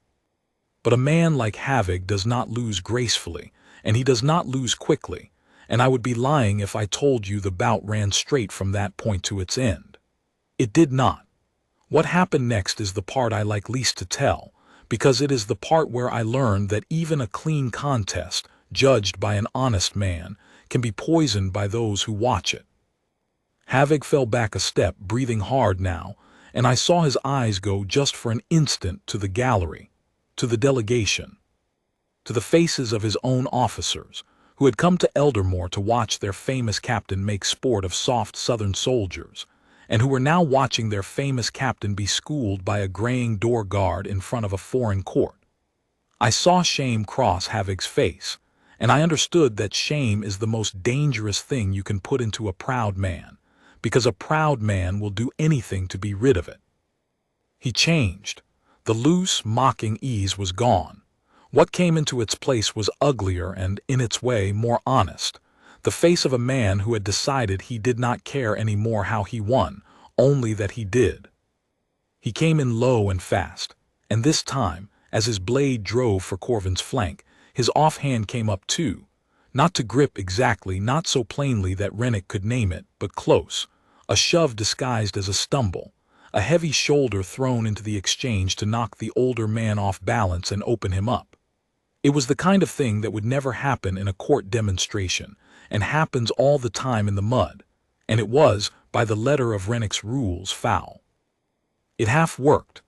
But a man like Harrowgate does not lose gracefully, and he does not lose quickly, and I would be lying if I told you the bout ran straight from that point to its end. It did not. What happened next is the part I like least to tell, because it is the part where I learned that even a clean contest, judged by an honest man, can be poisoned by those who watch it. Harrowgate fell back a step, breathing hard now, and I saw his eyes go just for an instant to the gallery, to the delegation, to the faces of his own officers, who had come to Eldermore to watch their famous captain make sport of soft southern soldiers, and who were now watching their famous captain be schooled by a graying door guard in front of a foreign court. I saw shame cross Harrowgate's face, and I understood that shame is the most dangerous thing you can put into a proud man, because a proud man will do anything to be rid of it. He changed. The loose, mocking ease was gone. What came into its place was uglier and, in its way, more honest. The face of a man who had decided he did not care any more how he won, only that he did. He came in low and fast, and this time, as his blade drove for Corvin's flank, his offhand came up too, not to grip exactly, not so plainly that Rennick could name it, but close, a shove disguised as a stumble, a heavy shoulder thrown into the exchange to knock the older man off balance and open him up. It was the kind of thing that would never happen in a court demonstration, and happens all the time in the mud, and it was, by the letter of Rennick's rules, foul. It half worked.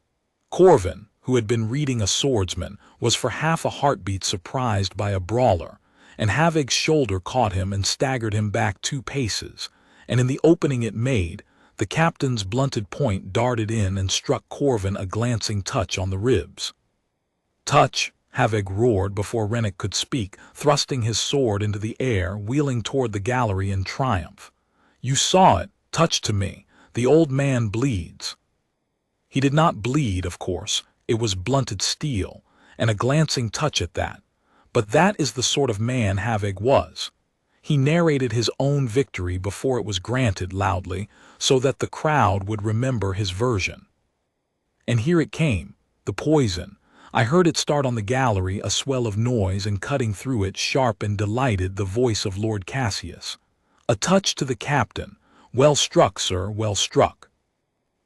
Corvin, who had been reading a swordsman, was for half a heartbeat surprised by a brawler, and Harrowgate's shoulder caught him and staggered him back 2 paces, and in the opening it made, the captain's blunted point darted in and struck Corvin a glancing touch on the ribs. Touch! Harrowgate roared before Rennick could speak, thrusting his sword into the air, wheeling toward the gallery in triumph. You saw it, touch to me, the old man bleeds. He did not bleed, of course, it was blunted steel, and a glancing touch at that. But that is the sort of man Harrowgate was. He narrated his own victory before it was granted loudly, so that the crowd would remember his version. And here it came, the poison. I heard it start on the gallery, a swell of noise, and cutting through it, sharp and delighted, the voice of Lord Cassius. A touch to the captain. Well struck, sir, well struck.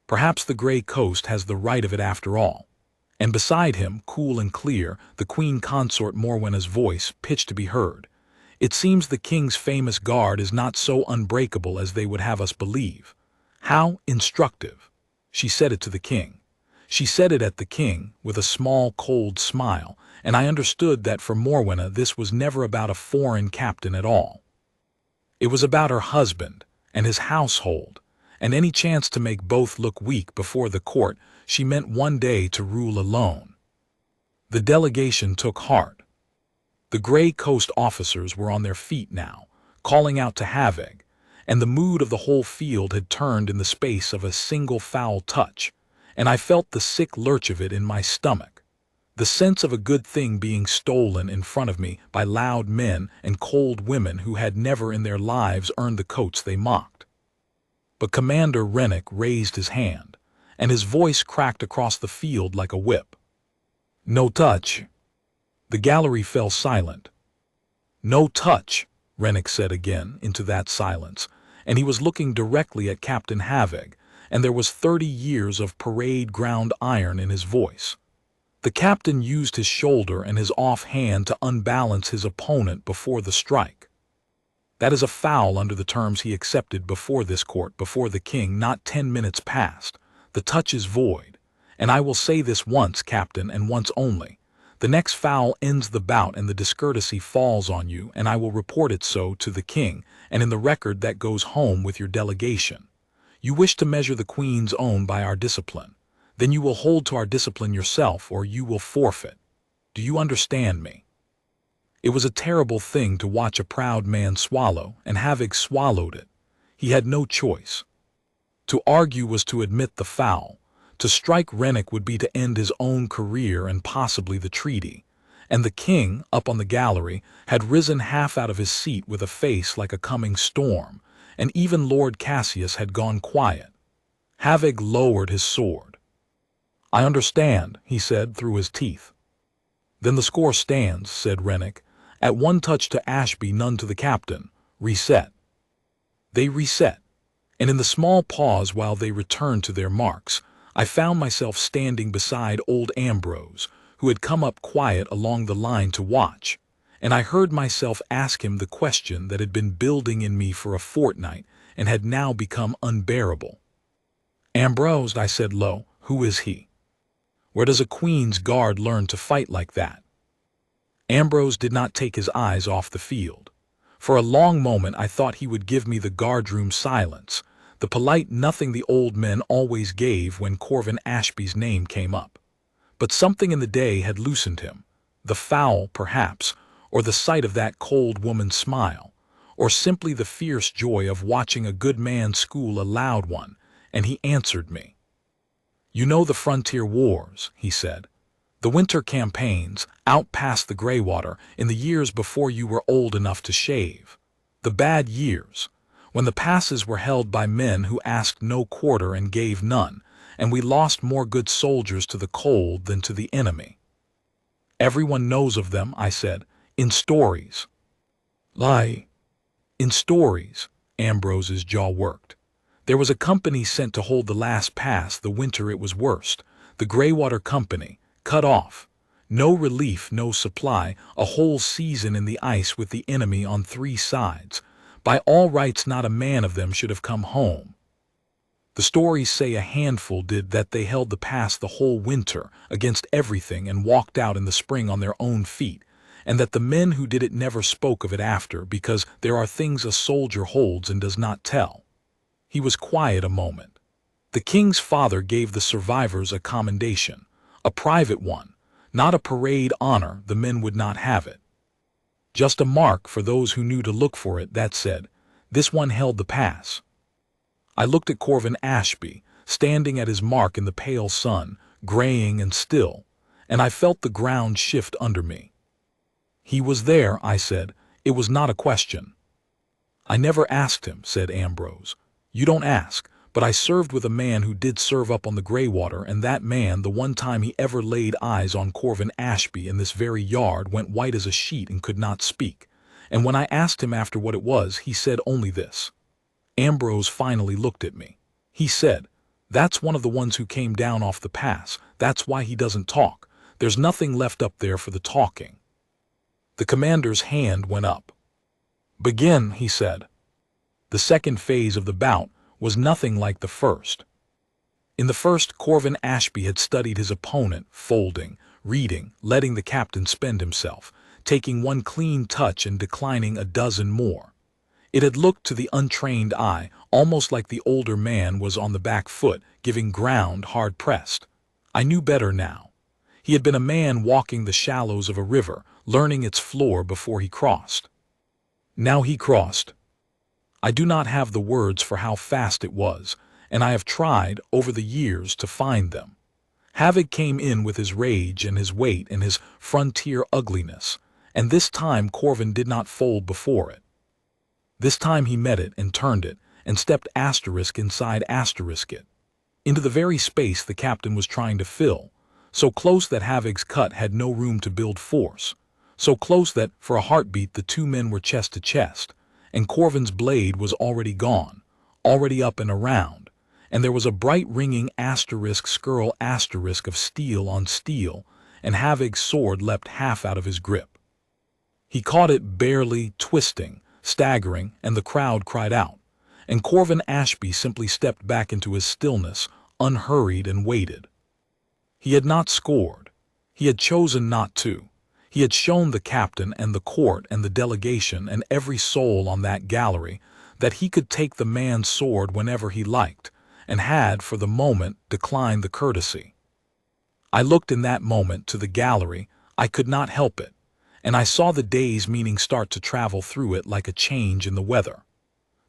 Perhaps the grey coast has the right of it after all. And beside him, cool and clear, the Queen Consort Morwenna's voice, pitched to be heard. It seems the king's famous guard is not so unbreakable as they would have us believe. How instructive! She said it to the king. She said it at the king, with a small, cold smile, and I understood that for Morwenna this was never about a foreign captain at all. It was about her husband and his household, and any chance to make both look weak before the court. She meant one day to rule alone. The delegation took heart. The Grey Coast officers were on their feet now, calling out to havoc, and the mood of the whole field had turned in the space of a single foul touch, and I felt the sick lurch of it in my stomach. The sense of a good thing being stolen in front of me by loud men and cold women who had never in their lives earned the coats they mocked. But Commander Rennick raised his hand, and his voice cracked across the field like a whip. "No touch." The gallery fell silent. "No touch," Rennick said again into that silence, and he was looking directly at Captain Havoc, and there was 30 years of parade ground iron in his voice. The captain used his shoulder and his off hand to unbalance his opponent before the strike. "That is a foul under the terms he accepted before this court, before the king, not 10 minutes past. The touch is void, and I will say this once, Captain, and once only. The next foul ends the bout and the discourtesy falls on you, and I will report it so to the king, and in the record that goes home with your delegation. You wish to measure the Queen's own by our discipline. Then you will hold to our discipline yourself, or you will forfeit. Do you understand me?" It was a terrible thing to watch a proud man swallow, and Havoc swallowed it. He had no choice. To argue was to admit the foul. To strike Rennick would be to end his own career and possibly the treaty. And the king, up on the gallery, had risen half out of his seat with a face like a coming storm, and even Lord Cassius had gone quiet. Havoc lowered his sword. "I understand," he said through his teeth. "Then the score stands," said Rennick. "At 1 touch to Ashby, none to the captain. Reset." They reset, and in the small pause while they returned to their marks, I found myself standing beside old Ambrose, who had come up quiet along the line to watch, and I heard myself ask him the question that had been building in me for a fortnight and had now become unbearable. "Ambrose," I said low, "who is he? Where does a Queen's Guard learn to fight like that?" Ambrose did not take his eyes off the field. For a long moment I thought he would give me the guardroom silence, the polite nothing the old men always gave when Corvin Ashby's name came up. But something in the day had loosened him. The foul, perhaps, or the sight of that cold woman's smile, or simply the fierce joy of watching a good man school a loud one, and he answered me. "You know the frontier wars," he said. "The winter campaigns, out past the Greywater, in the years before you were old enough to shave. The bad years, when the passes were held by men who asked no quarter and gave none, and we lost more good soldiers to the cold than to the enemy." "Everyone knows of them," I said, "in stories." "Lie." "In stories." Ambrose's jaw worked. "There was a company sent to hold the last pass the winter it was worst, the Greywater Company, cut off. No relief, no supply, a whole season in the ice with the enemy on 3 sides. By all rights not a man of them should have come home. The stories say a handful did, that they held the pass the whole winter against everything and walked out in the spring on their own feet, and that the men who did it never spoke of it after, because there are things a soldier holds and does not tell." He was quiet a moment. "The king's father gave the survivors a commendation, a private one, not a parade honor. The men would not have it. Just a mark for those who knew to look for it, that said, 'This one held the pass.'" I looked at Corvin Ashby, standing at his mark in the pale sun, graying and still, and I felt the ground shift under me. "He was there," I said. "It was not a question." "I never asked him," said Ambrose. "You don't ask, but I served with a man who did serve up on the Greywater, and that man, the one time he ever laid eyes on Corvin Ashby in this very yard, went white as a sheet and could not speak. And when I asked him after what it was, he said only this." Ambrose finally looked at me. He said, "That's one of the ones who came down off the pass. That's why he doesn't talk. There's nothing left up there for the talking." The commander's hand went up. "Begin," he said. The second phase of the bout was nothing like the first. In the first, Corvin Ashby had studied his opponent, folding, reading, letting the captain spend himself, taking one clean touch and declining a dozen more. It had looked to the untrained eye almost like the older man was on the back foot, giving ground hard-pressed. I knew better now. He had been a man walking the shallows of a river, learning its floor before he crossed. Now he crossed. I do not have the words for how fast it was, and I have tried, over the years, to find them. Havoc came in with his rage and his weight and his frontier ugliness, and this time Corvin did not fold before it. This time he met it and turned it, and stepped asterisk inside asterisk it, into the very space the captain was trying to fill, so close that Havoc's cut had no room to build force, so close that, for a heartbeat, the two men were chest to chest, and Corvin's blade was already gone, already up and around, and there was a bright ringing asterisk skirl asterisk of steel on steel, and Havoc's sword leapt half out of his grip. He caught it barely, twisting, staggering, and the crowd cried out, and Corvin Ashby simply stepped back into his stillness, unhurried, and waited. He had not scored. He had chosen not to. He had shown the captain and the court and the delegation and every soul on that gallery that he could take the man's sword whenever he liked, and had, for the moment, declined the courtesy. I looked in that moment to the gallery. I could not help it, and I saw the day's meaning start to travel through it like a change in the weather.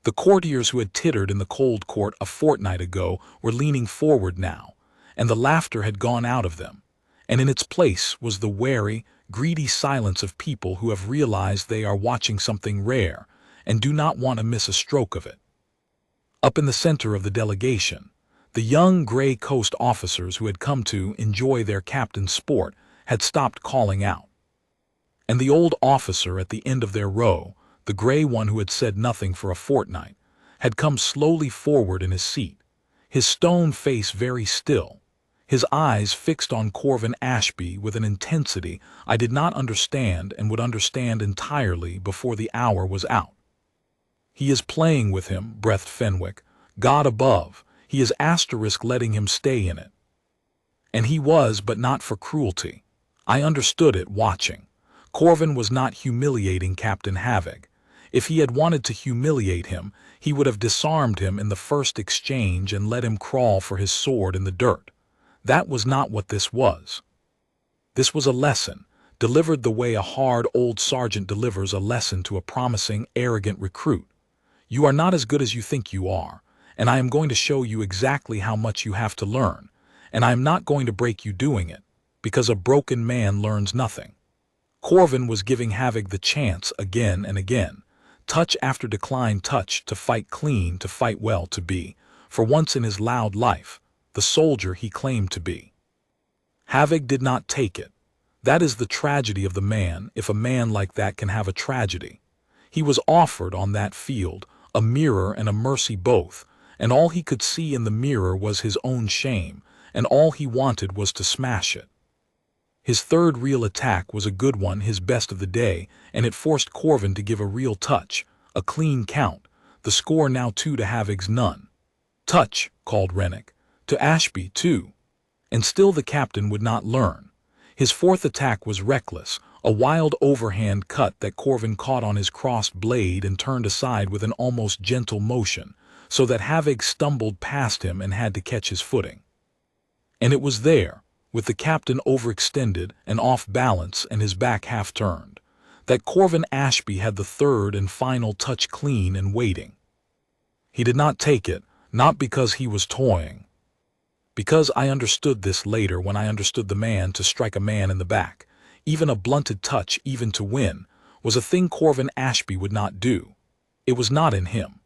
The courtiers who had tittered in the cold court a fortnight ago were leaning forward now, and the laughter had gone out of them, and in its place was the wary, greedy silence of people who have realized they are watching something rare and do not want to miss a stroke of it. Up in the center of the delegation, the young Gray Coast officers who had come to enjoy their captain's sport had stopped calling out. And the old officer at the end of their row, the gray one who had said nothing for a fortnight, had come slowly forward in his seat, his stone face very still, his eyes fixed on Corvin Ashby with an intensity I did not understand and would understand entirely before the hour was out. "He is playing with him," breathed Fenwick. "God above, he is asterisk letting him stay in it." And he was, but not for cruelty. I understood it, watching. Corvin was not humiliating Captain Havoc. If he had wanted to humiliate him, he would have disarmed him in the first exchange and let him crawl for his sword in the dirt. That was not what this was. This was a lesson, delivered the way a hard old sergeant delivers a lesson to a promising, arrogant recruit. You are not as good as you think you are, and I am going to show you exactly how much you have to learn, and I am not going to break you doing it, because a broken man learns nothing. Corvin was giving Havoc the chance again and again, touch after declined touch, to fight clean, to fight well, to be, for once in his loud life, the soldier he claimed to be. Havoc did not take it. That is the tragedy of the man, if a man like that can have a tragedy. He was offered on that field a mirror and a mercy both, and all he could see in the mirror was his own shame, and all he wanted was to smash it. His third real attack was a good one, his best of the day, and it forced Corvin to give a real touch, a clean count, the score now 2 to Havoc's none. "Touch," called Rennick. "To Ashby, too." And still the captain would not learn. His fourth attack was reckless, a wild overhand cut that Corvin caught on his crossed blade and turned aside with an almost gentle motion, so that Havoc stumbled past him and had to catch his footing. And it was there, with the captain overextended and off balance and his back half turned, that Corvin Ashby had the third and final touch clean and waiting. He did not take it, not because he was toying. Because I understood this later, when I understood the man to strike a man in the back, even a blunted touch, even to win, was a thing Corvin Ashby would not do. It was not in him.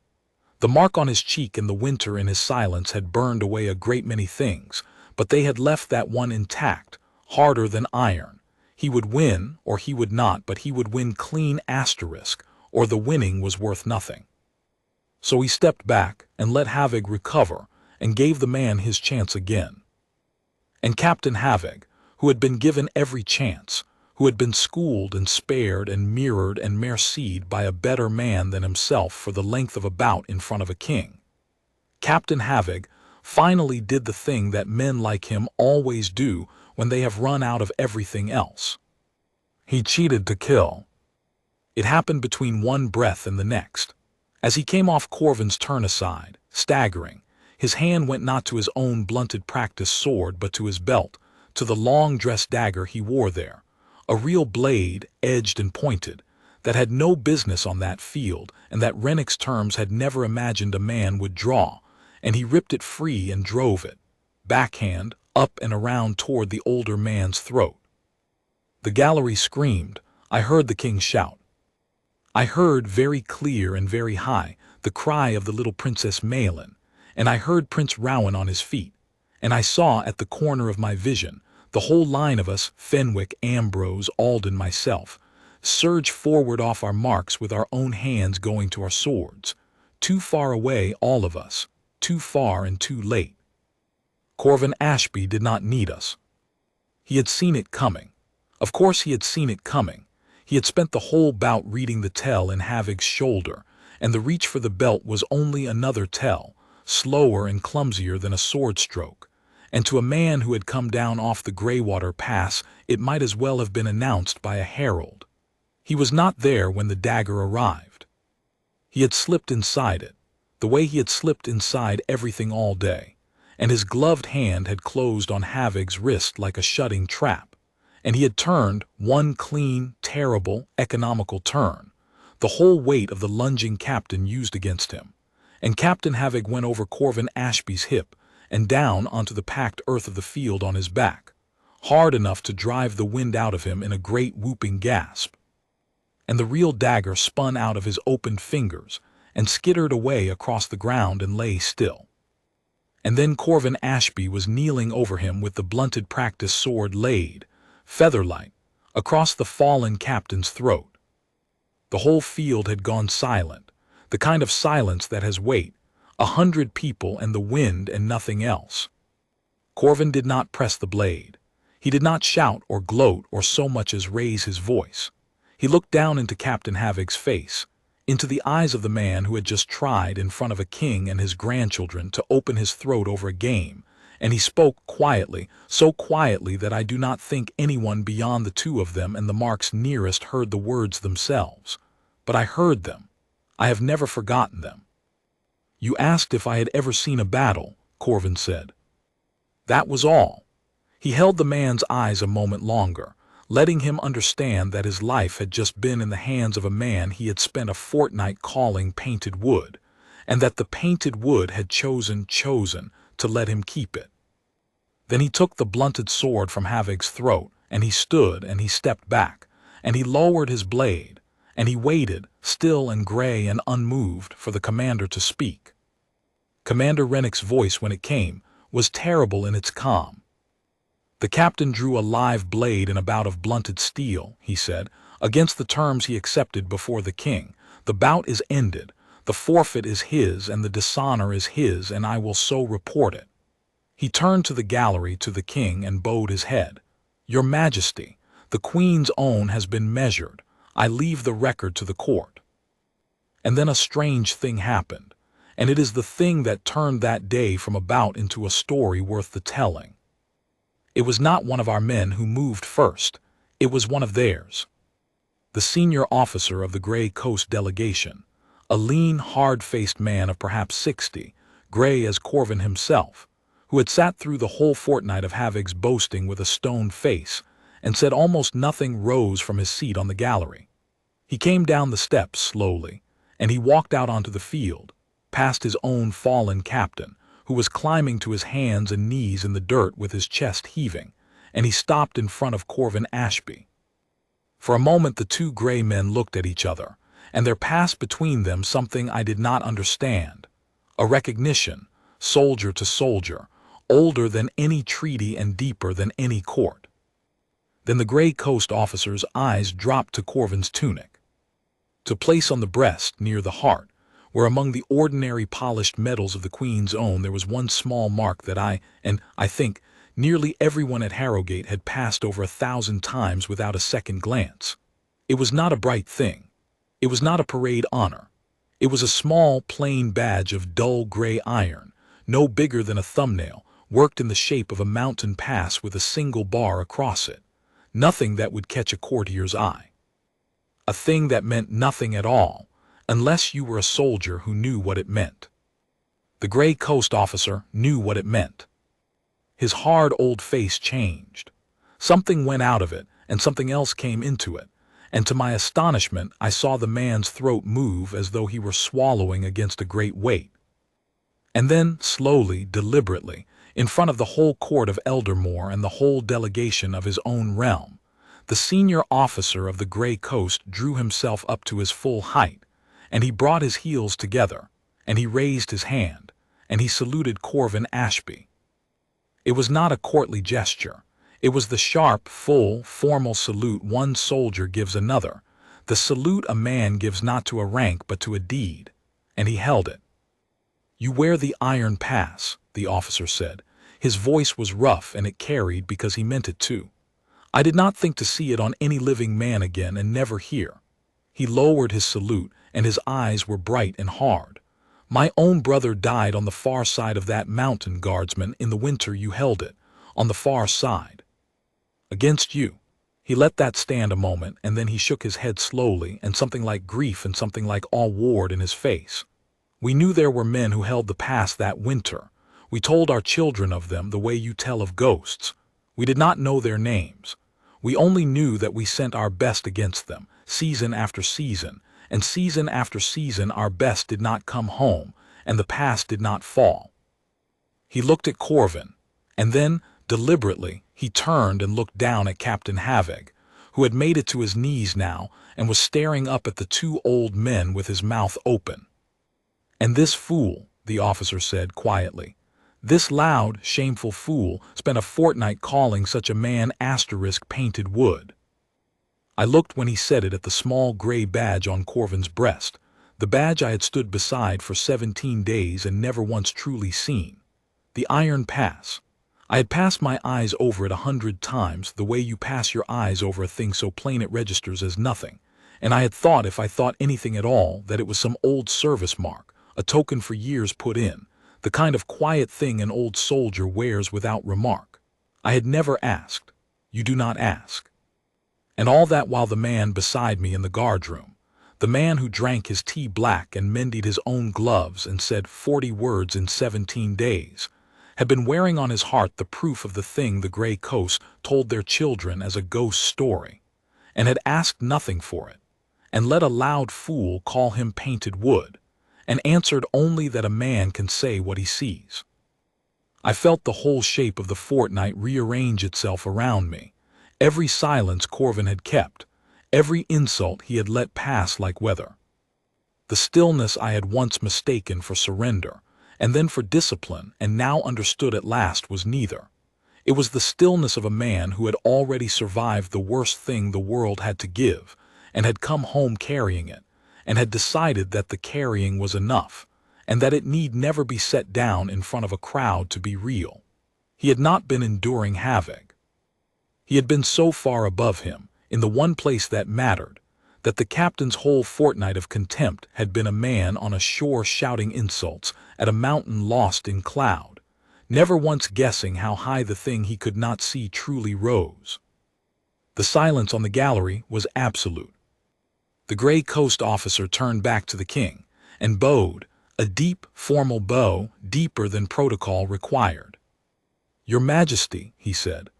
The mark on his cheek and the winter in his silence had burned away a great many things, but they had left that one intact, harder than iron. He would win, or he would not, but he would win clean asterisk, or the winning was worth nothing. So he stepped back and let Havoc recover, and gave the man his chance again. And Captain Havoc, who had been given every chance, who had been schooled and spared and mirrored and mercied by a better man than himself for the length of a bout in front of a king, Captain Havoc finally did the thing that men like him always do when they have run out of everything else. He cheated to kill. It happened between one breath and the next. As he came off Corvin's turn aside, staggering, his hand went not to his own blunted practice sword but to his belt, to the long dress dagger he wore there, a real blade, edged and pointed, that had no business on that field and that Rennick's terms had never imagined a man would draw, and he ripped it free and drove it, backhand, up and around toward the older man's throat. The gallery screamed. I heard the king shout. I heard, very clear and very high, the cry of the little Princess Malin, and I heard Prince Rowan on his feet, and I saw at the corner of my vision the whole line of us, Fenwick, Ambrose, Alden, myself, surge forward off our marks with our own hands going to our swords, too far away, all of us, too far and too late. Corvin Ashby did not need us. He had seen it coming. Of course he had seen it coming. He had spent the whole bout reading the tell in Havig's shoulder, and the reach for the belt was only another tell, slower and clumsier than a sword stroke, and to a man who had come down off the Greywater Pass it might as well have been announced by a herald. He was not there when the dagger arrived. He had slipped inside it, the way he had slipped inside everything all day, and his gloved hand had closed on Havig's wrist like a shutting trap, and he had turned one clean, terrible, economical turn, the whole weight of the lunging captain used against him, and Captain Havig went over Corvin Ashby's hip and down onto the packed earth of the field on his back, hard enough to drive the wind out of him in a great whooping gasp. And the real dagger spun out of his opened fingers and skittered away across the ground and lay still. And then Corvin Ashby was kneeling over him with the blunted practice sword laid, featherlight, across the fallen captain's throat. The whole field had gone silent, the kind of silence that has weight, 100 people and the wind and nothing else. Corvin did not press the blade. He did not shout or gloat or so much as raise his voice. He looked down into Captain Havig's face, into the eyes of the man who had just tried in front of a king and his grandchildren to open his throat over a game, and he spoke quietly, so quietly that I do not think anyone beyond the two of them and the marks nearest heard the words themselves. But I heard them. I have never forgotten them. You asked if I had ever seen a battle, Corvin said. That was all. He held the man's eyes a moment longer, letting him understand that his life had just been in the hands of a man he had spent a fortnight calling Painted Wood, and that the Painted Wood had chosen to let him keep it. Then he took the blunted sword from Havig's throat, and he stood and he stepped back, and he lowered his blade, and he waited, still and gray and unmoved, for the commander to speak. Commander Rennick's voice, when it came, was terrible in its calm. The captain drew a live blade in a bout of blunted steel, he said, against the terms he accepted before the king. The bout is ended, the forfeit is his, and the dishonor is his, and I will so report it. He turned to the gallery to the king and bowed his head. Your Majesty, the Queen's own has been measured. I leave the record to the court. And then a strange thing happened, and it is the thing that turned that day from a bout into a story worth the telling. It was not one of our men who moved first. It was one of theirs. The senior officer of the Grey Coast delegation, a lean, hard-faced man of perhaps 60, gray as Corvin himself, who had sat through the whole fortnight of Havig's boasting with a stone face, and said almost nothing, rose from his seat on the gallery. He came down the steps slowly, and he walked out onto the field, past his own fallen captain, who was climbing to his hands and knees in the dirt with his chest heaving, and he stopped in front of Corvin Ashby. For a moment the two gray men looked at each other, and there passed between them something I did not understand, a recognition, soldier to soldier, older than any treaty and deeper than any court. Then the Grey Coast officer's eyes dropped to Corvin's tunic. To place on the breast, near the heart, where among the ordinary polished medals of the Queen's own there was one small mark that I think, nearly everyone at Harrowgate had passed over 1,000 times without a second glance. It was not a bright thing. It was not a parade honor. It was a small, plain badge of dull gray iron, no bigger than a thumbnail, worked in the shape of a mountain pass with a single bar across it. Nothing that would catch a courtier's eye. A thing that meant nothing at all, unless you were a soldier who knew what it meant. The Grey Coast officer knew what it meant. His hard old face changed. Something went out of it, and something else came into it, and to my astonishment I saw the man's throat move as though he were swallowing against a great weight. And then, slowly, deliberately, in front of the whole court of Eldermore and the whole delegation of his own realm, the senior officer of the Grey Coast drew himself up to his full height, and he brought his heels together, and he raised his hand, and he saluted Corvin Ashby. It was not a courtly gesture. It was the sharp, full, formal salute one soldier gives another, the salute a man gives not to a rank but to a deed, and he held it. "You wear the iron pass," the officer said. His voice was rough, and it carried because he meant it to. I did not think to see it on any living man again, and never here. He lowered his salute, and his eyes were bright and hard. "My own brother died on the far side of that mountain, guardsman, in the winter you held it, on the far side. Against you." He let that stand a moment, and then he shook his head slowly, and something like grief and something like awe warred in his face. "We knew there were men who held the pass that winter. We told our children of them the way you tell of ghosts. We did not know their names. We only knew that we sent our best against them, season after season, and season after season our best did not come home, and the pass did not fall." He looked at Corvin, and then, deliberately, he turned and looked down at Captain Havig, who had made it to his knees now and was staring up at the two old men with his mouth open. "And this fool," the officer said quietly, "this loud, shameful fool spent a fortnight calling such a man *painted wood. I looked when he said it at the small gray badge on Corvin's breast, the badge I had stood beside for 17 days and never once truly seen. The iron pass. I had passed my eyes over it 100 times, the way you pass your eyes over a thing so plain it registers as nothing, and I had thought, if I thought anything at all, that it was some old service mark, a token for years put in, the kind of quiet thing an old soldier wears without remark. I had never asked. You do not ask. And all that while the man beside me in the guardroom, the man who drank his tea black and mended his own gloves and said 40 words in 17 days, had been wearing on his heart the proof of the thing the Grey Coast told their children as a ghost story, and had asked nothing for it, and let a loud fool call him painted wood, and answered only that a man can say what he sees. I felt the whole shape of the fortnight rearrange itself around me, every silence Corvin had kept, every insult he had let pass like weather. The stillness I had once mistaken for surrender, and then for discipline, and now understood at last was neither. It was the stillness of a man who had already survived the worst thing the world had to give, and had come home carrying it, and had decided that the carrying was enough, and that it need never be set down in front of a crowd to be real. He had not been enduring havoc. He had been so far above him, in the one place that mattered, that the captain's whole fortnight of contempt had been a man on a shore shouting insults at a mountain lost in cloud, never once guessing how high the thing he could not see truly rose. The silence on the gallery was absolute. The Grey Coast officer turned back to the king, and bowed, a deep, formal bow, deeper than protocol required. "Your Majesty," he said,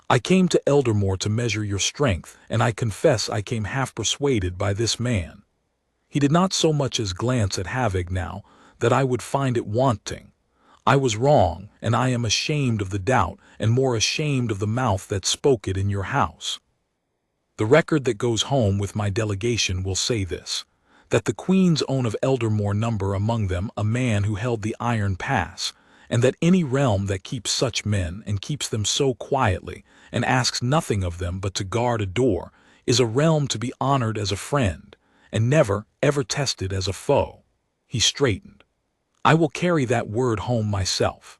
"I came to Eldermore to measure your strength, and I confess I came half persuaded by this man." He did not so much as glance at Havig now, "that I would find it wanting. I was wrong, and I am ashamed of the doubt, and more ashamed of the mouth that spoke it in your house. The record that goes home with my delegation will say this, that the Queen's own of Eldermore number among them a man who held the iron pass, and that any realm that keeps such men and keeps them so quietly, and asks nothing of them but to guard a door, is a realm to be honored as a friend, and never, ever tested as a foe." He straightened. "I will carry that word home myself.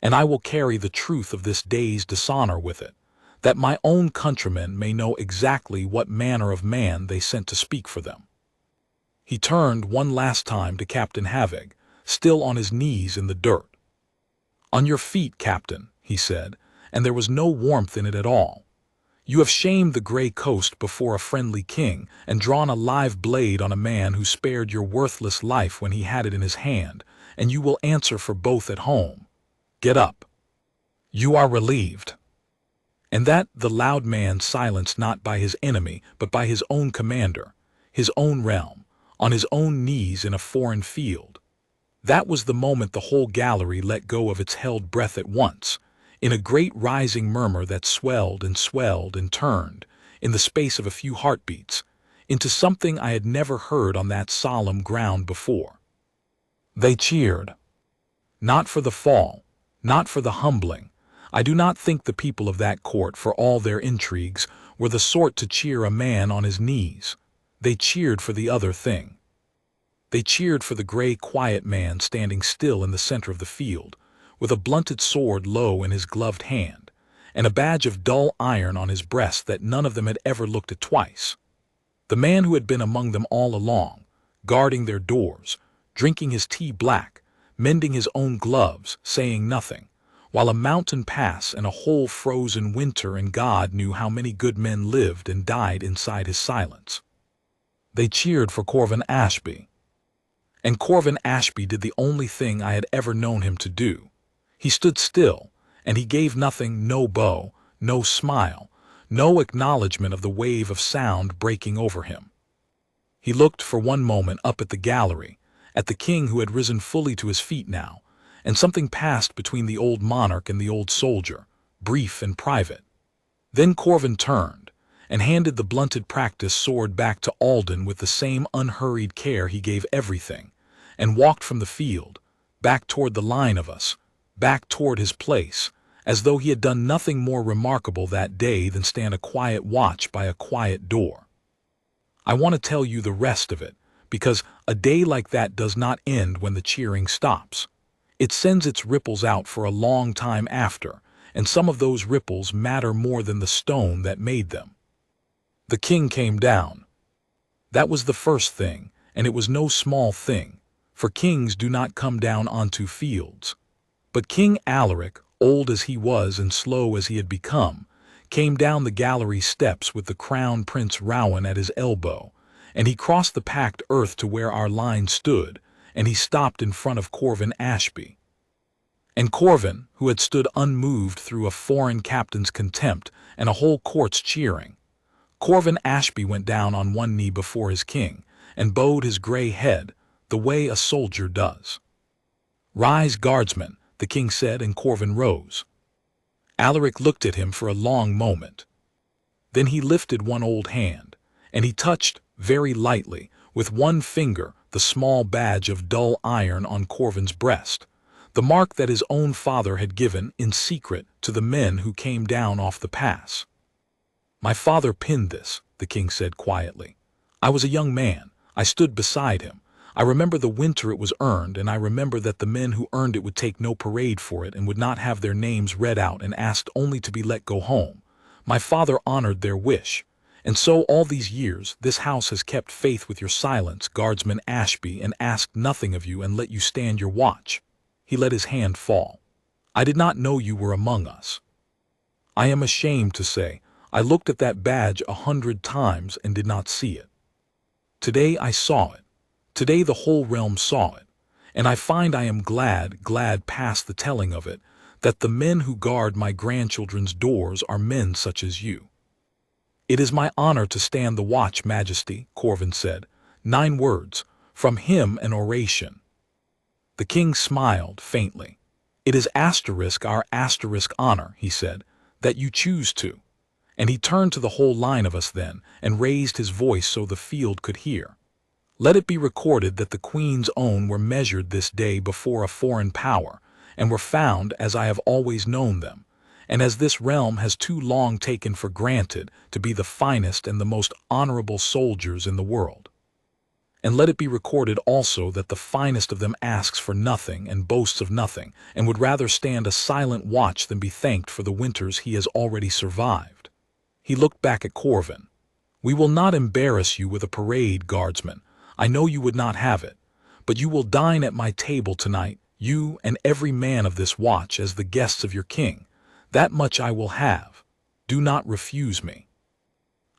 And I will carry the truth of this day's dishonor with it, that my own countrymen may know exactly what manner of man they sent to speak for them." He turned one last time to Captain Havig, still on his knees in the dirt. "On your feet, Captain," he said, and there was no warmth in it at all. You have shamed the grey coast before a friendly king, and drawn a live blade on a man who spared your worthless life when he had it in his hand, and you will answer for both at home. Get up. You are relieved. And that the loud man silenced not by his enemy, but by his own commander, his own realm, on his own knees in a foreign field. That was the moment the whole gallery let go of its held breath at once, in a great rising murmur that swelled and turned, in the space of a few heartbeats, into something I had never heard on that solemn ground before. They cheered. Not for the fall, not for the humbling. I do not think the people of that court, for all their intrigues, were the sort to cheer a man on his knees. They cheered for the other thing. They cheered for the grey, quiet man standing still in the center of the field, with a blunted sword low in his gloved hand, and a badge of dull iron on his breast that none of them had ever looked at twice. The man who had been among them all along, guarding their doors, drinking his tea black, mending his own gloves, saying nothing, while a mountain pass and a whole frozen winter and God knew how many good men lived and died inside his silence. They cheered for Corvin Ashby. And Corvin Ashby did the only thing I had ever known him to do. He stood still, and he gave nothing, no bow, no smile, no acknowledgment of the wave of sound breaking over him. He looked for one moment up at the gallery, at the king who had risen fully to his feet now, and something passed between the old monarch and the old soldier, brief and private. Then Corvin turned, and handed the blunted practiced sword back to Alden with the same unhurried care he gave everything, and walked from the field, back toward the line of us, back toward his place, as though he had done nothing more remarkable that day than stand a quiet watch by a quiet door. I want to tell you the rest of it, because a day like that does not end when the cheering stops. It sends its ripples out for a long time after, and some of those ripples matter more than the stone that made them. The king came down. That was the first thing, and it was no small thing, for kings do not come down onto fields. But King Alaric, old as he was and slow as he had become, came down the gallery steps with the crown Prince Rowan at his elbow, and he crossed the packed earth to where our line stood, and he stopped in front of Corvin Ashby. And Corvin, who had stood unmoved through a foreign captain's contempt and a whole court's cheering, Corvin Ashby went down on one knee before his king, and bowed his grey head, the way a soldier does. "Rise, guardsman," the king said, and Corvin rose. Alaric looked at him for a long moment. Then he lifted one old hand, and he touched, very lightly, with one finger, the small badge of dull iron on Corvin's breast, the mark that his own father had given, in secret, to the men who came down off the pass. "My father pinned this," the king said quietly. "I was a young man. I stood beside him. I remember the winter it was earned, and I remember that the men who earned it would take no parade for it and would not have their names read out and asked only to be let go home. My father honored their wish. And so all these years this house has kept faith with your silence, Guardsman Ashby, and asked nothing of you and let you stand your watch." He let his hand fall. "I did not know you were among us. I am ashamed to say, I looked at that badge 100 times and did not see it. Today I saw it. Today the whole realm saw it. And I find I am glad past the telling of it, that the men who guard my grandchildren's doors are men such as you." "It is my honor to stand the watch, Majesty," Corvin said. 9 words, from him an oration. The king smiled faintly. "It is our honor," he said, "that you choose to." And he turned to the whole line of us then, and raised his voice so the field could hear. "Let it be recorded that the Queen's own were measured this day before a foreign power, and were found as I have always known them, and as this realm has too long taken for granted, to be the finest and the most honorable soldiers in the world. And let it be recorded also that the finest of them asks for nothing and boasts of nothing, and would rather stand a silent watch than be thanked for the winters he has already survived." He looked back at Corvin. "We will not embarrass you with a parade, guardsman. I know you would not have it. But you will dine at my table tonight, you and every man of this watch, as the guests of your king. That much I will have. Do not refuse me."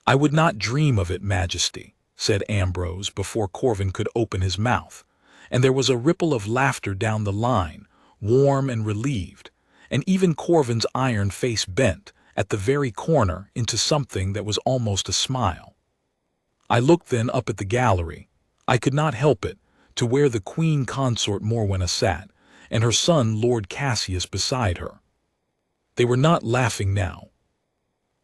"I would not dream of it, Majesty," said Ambrose before Corvin could open his mouth, and there was a ripple of laughter down the line, warm and relieved, and even Corvin's iron face bent, at the very corner, into something that was almost a smile. I looked then up at the gallery. I could not help it, to where the Queen Consort Morwenna sat, and her son Lord Cassius beside her. They were not laughing now.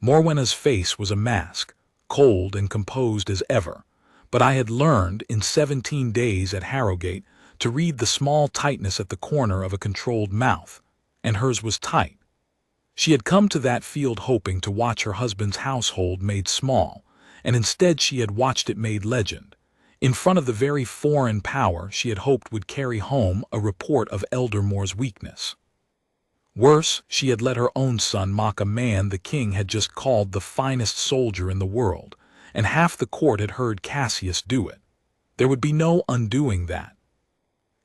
Morwenna's face was a mask, cold and composed as ever, but I had learned in 17 days at Harrowgate to read the small tightness at the corner of a controlled mouth, and hers was tight. She had come to that field hoping to watch her husband's household made small, and instead she had watched it made legend. In front of the very foreign power she had hoped would carry home a report of Eldermore's weakness. Worse, she had let her own son mock a man the king had just called the finest soldier in the world, and half the court had heard Cassius do it. There would be no undoing that.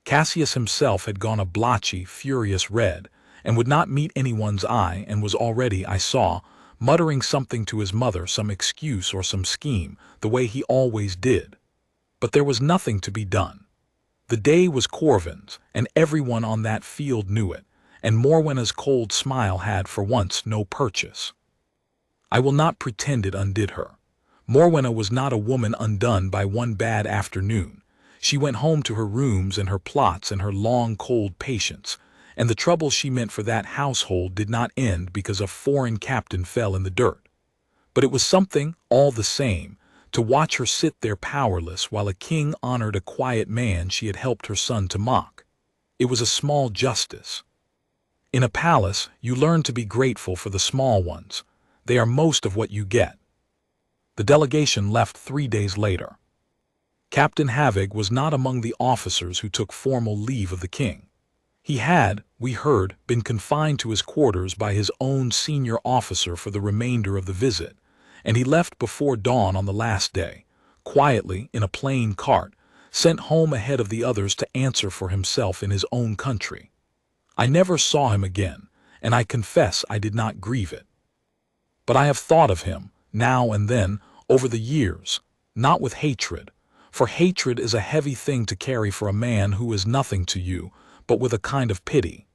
Cassius himself had gone a blotchy, furious red, and would not meet anyone's eye, and was already, I saw, muttering something to his mother, some excuse or some scheme, the way he always did. But there was nothing to be done. The day was Corvin's, and everyone on that field knew it, and Morwenna's cold smile had for once no purchase. I will not pretend it undid her. Morwenna was not a woman undone by one bad afternoon. She went home to her rooms and her plots and her long cold patience, and the trouble she meant for that household did not end because a foreign captain fell in the dirt. But it was something, all the same, to watch her sit there powerless while a king honored a quiet man she had helped her son to mock. It was a small justice. In a palace, you learn to be grateful for the small ones. They are most of what you get. The delegation left 3 days later. Captain Havig was not among the officers who took formal leave of the king. He had, we heard, been confined to his quarters by his own senior officer for the remainder of the visit, and he left before dawn on the last day, quietly in a plain cart, sent home ahead of the others to answer for himself in his own country. I never saw him again, and I confess I did not grieve it. But I have thought of him, now and then, over the years, not with hatred, for hatred is a heavy thing to carry for a man who is nothing to you, but with a kind of pity.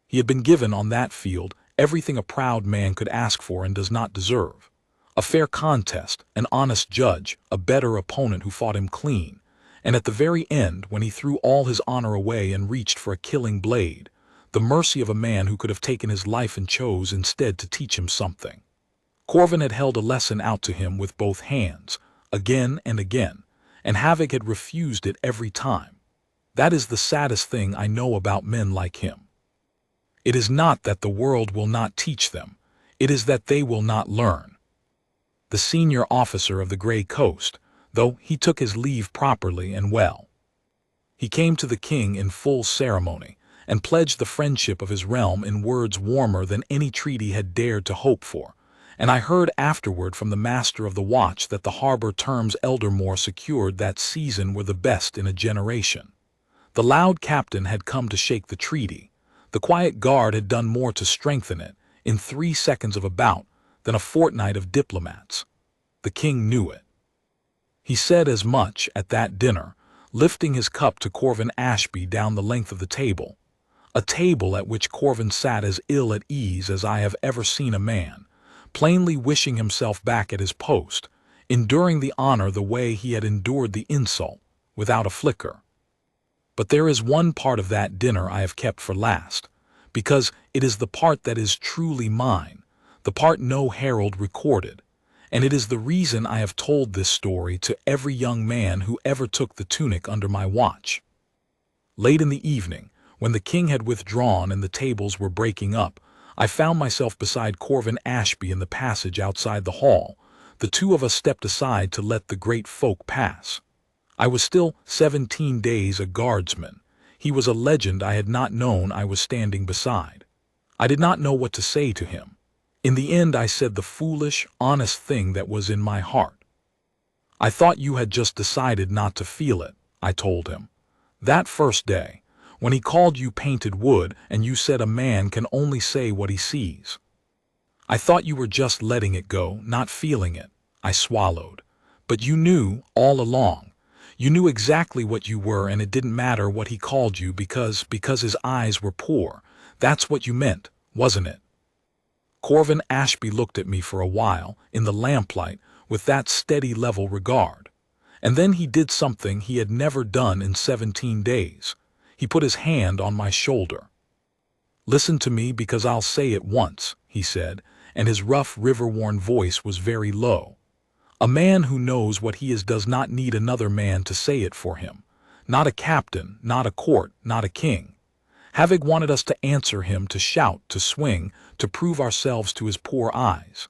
He had been given on that field everything a proud man could ask for and does not deserve. A fair contest, an honest judge, a better opponent who fought him clean, and at the very end, when he threw all his honor away and reached for a killing blade, the mercy of a man who could have taken his life and chose instead to teach him something. Corvin had held a lesson out to him with both hands, again and again, and Havig had refused it every time. That is the saddest thing I know about men like him. It is not that the world will not teach them, it is that they will not learn. The senior officer of the Grey Coast, though he took his leave properly and well. He came to the king in full ceremony, and pledged the friendship of his realm in words warmer than any treaty had dared to hope for, and I heard afterward from the master of the watch that the harbor terms Eldermore secured that season were the best in a generation. The loud captain had come to shake the treaty. The quiet guard had done more to strengthen it, in 3 seconds of a bout, than a fortnight of diplomats. The king knew it. He said as much at that dinner, lifting his cup to Corvin Ashby down the length of the table, a table at which Corvin sat as ill at ease as I have ever seen a man, plainly wishing himself back at his post, enduring the honor the way he had endured the insult, without a flicker. But there is one part of that dinner I have kept for last, because it is the part that is truly mine, the part no herald recorded, and it is the reason I have told this story to every young man who ever took the tunic under my watch. Late in the evening, when the king had withdrawn and the tables were breaking up, I found myself beside Corvin Ashby in the passage outside the hall. The two of us stepped aside to let the great folk pass. I was still 17 days a guardsman. He was a legend I had not known I was standing beside. I did not know what to say to him. In the end I said the foolish, honest thing that was in my heart. "I thought you had just decided not to feel it," I told him. "That first day, when he called you painted wood and you said a man can only say what he sees. I thought you were just letting it go, not feeling it. I swallowed. But you knew all along. You knew exactly what you were, and it didn't matter what he called you because his eyes were poor. That's what you meant, wasn't it? Corvin Ashby looked at me for a while, in the lamplight, with that steady level regard. And then he did something he had never done in 17 days. He put his hand on my shoulder. "Listen to me, because I'll say it once," he said, and his rough, river-worn voice was very low. "A man who knows what he is does not need another man to say it for him. Not a captain, not a court, not a king. Havig wanted us to answer him, to shout, to swing, to prove ourselves to his poor eyes.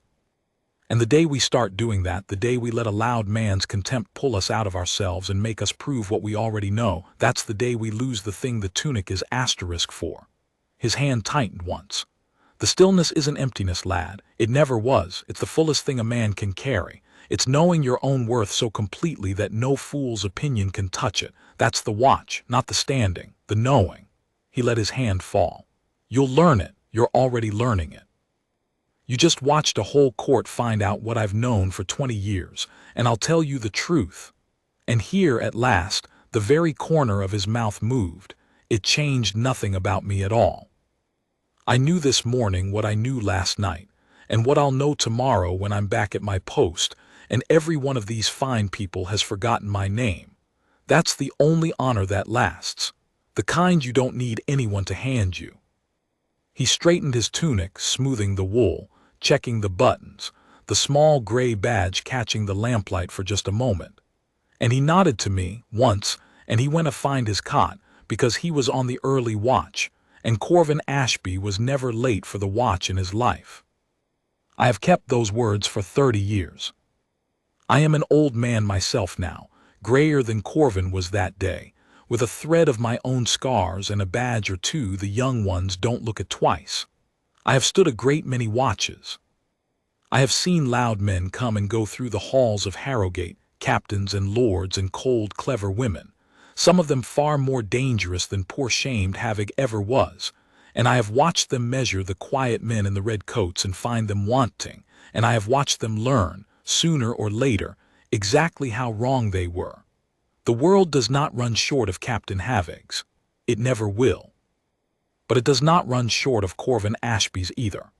And the day we start doing that, the day we let a loud man's contempt pull us out of ourselves and make us prove what we already know, that's the day we lose the thing the tunic is asterisk for." His hand tightened once. "The stillness isn't emptiness, lad. It never was. It's the fullest thing a man can carry. It's knowing your own worth so completely that no fool's opinion can touch it. That's the watch, not the standing, the knowing." He let his hand fall. "You'll learn it. You're already learning it. You just watched a whole court find out what I've known for 20 years, and I'll tell you the truth." And here, at last, the very corner of his mouth moved. It changed nothing about me at all. "I knew this morning what I knew last night, and what I'll know tomorrow when I'm back at my post, and every one of these fine people has forgotten my name. That's the only honor that lasts, the kind you don't need anyone to hand you." He straightened his tunic, smoothing the wool, checking the buttons, the small gray badge catching the lamplight for just a moment. And he nodded to me once, and he went to find his cot, because he was on the early watch, and Corvin Ashby was never late for the watch in his life. I have kept those words for 30 years. I am an old man myself now, grayer than Corvin was that day, with a thread of my own scars and a badge or two the young ones don't look at twice. I have stood a great many watches. I have seen loud men come and go through the halls of Harrowgate, captains and lords and cold, clever women, some of them far more dangerous than poor shamed Havig ever was, and I have watched them measure the quiet men in the red coats and find them wanting, and I have watched them learn, sooner or later, exactly how wrong they were. The world does not run short of Captain Havigs. It never will. But it does not run short of Corvin Ashby's either.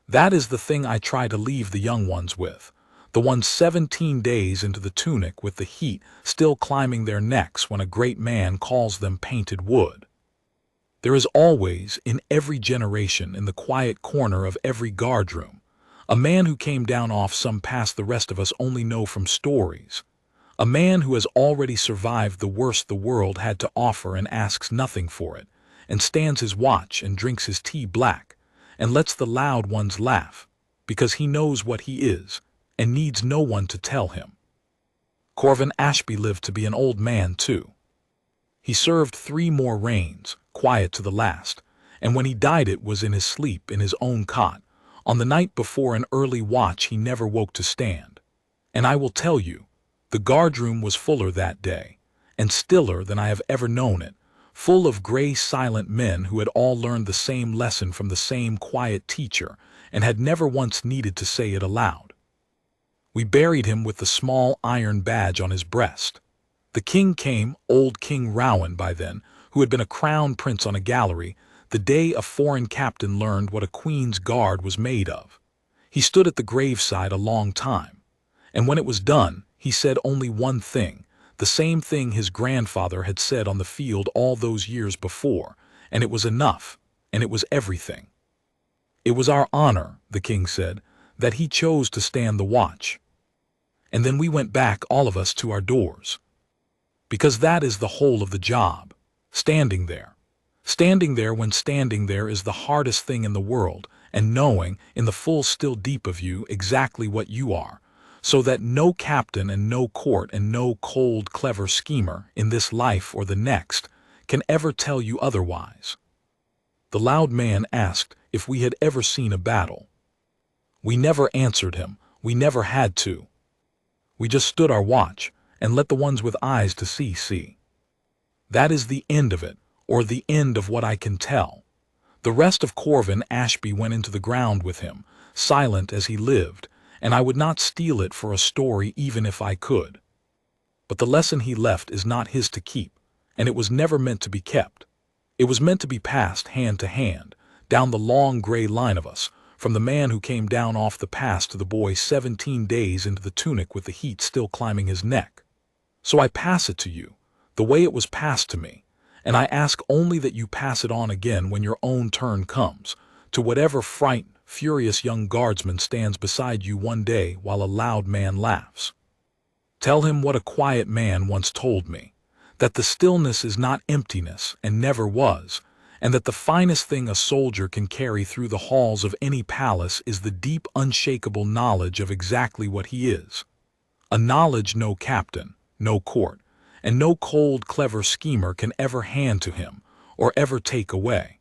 That is the thing I try to leave the young ones with, the ones 17 days into the tunic with the heat still climbing their necks when a great man calls them painted wood. There is always, in every generation, in the quiet corner of every guardroom, a man who came down off some path the rest of us only know from stories, a man who has already survived the worst the world had to offer and asks nothing for it, and stands his watch and drinks his tea black, and lets the loud ones laugh, because he knows what he is, and needs no one to tell him. Corvin Ashby lived to be an old man, too. He served 3 more reigns, quiet to the last, and when he died it was in his sleep in his own cot. On the night before an early watch he never woke to stand. And I will tell you, the guardroom was fuller that day, and stiller than I have ever known it, full of gray, silent men who had all learned the same lesson from the same quiet teacher and had never once needed to say it aloud. We buried him with the small iron badge on his breast. The king came, old King Rowan by then, who had been a crown prince on a gallery, the day a foreign captain learned what a queen's guard was made of. He stood at the graveside a long time, and when it was done, he said only one thing, the same thing his grandfather had said on the field all those years before, and it was enough, and it was everything. It was our honor, the king said, that he chose to stand the watch. And then we went back, all of us, to our doors. Because that is the whole of the job, standing there. Standing there when standing there is the hardest thing in the world, and knowing, in the full still deep of you, exactly what you are, so that no captain and no court and no cold, clever schemer in this life or the next can ever tell you otherwise. The loud man asked if we had ever seen a battle. We never answered him. We never had to. We just stood our watch and let the ones with eyes to see. That is the end of it, or the end of what I can tell. The rest of Corvin Ashby went into the ground with him, silent as he lived, and I would not steal it for a story even if I could. But the lesson he left is not his to keep, and it was never meant to be kept. It was meant to be passed hand to hand, down the long gray line of us, from the man who came down off the pass to the boy 17 days into the tunic with the heat still climbing his neck. So I pass it to you, the way it was passed to me, and I ask only that you pass it on again when your own turn comes, to whatever frightened, furious young guardsman stands beside you one day while a loud man laughs. Tell him what a quiet man once told me, that the stillness is not emptiness and never was, and that the finest thing a soldier can carry through the halls of any palace is the deep, unshakable knowledge of exactly what he is. A knowledge no captain, no court, and no cold, clever schemer can ever hand to him or ever take away.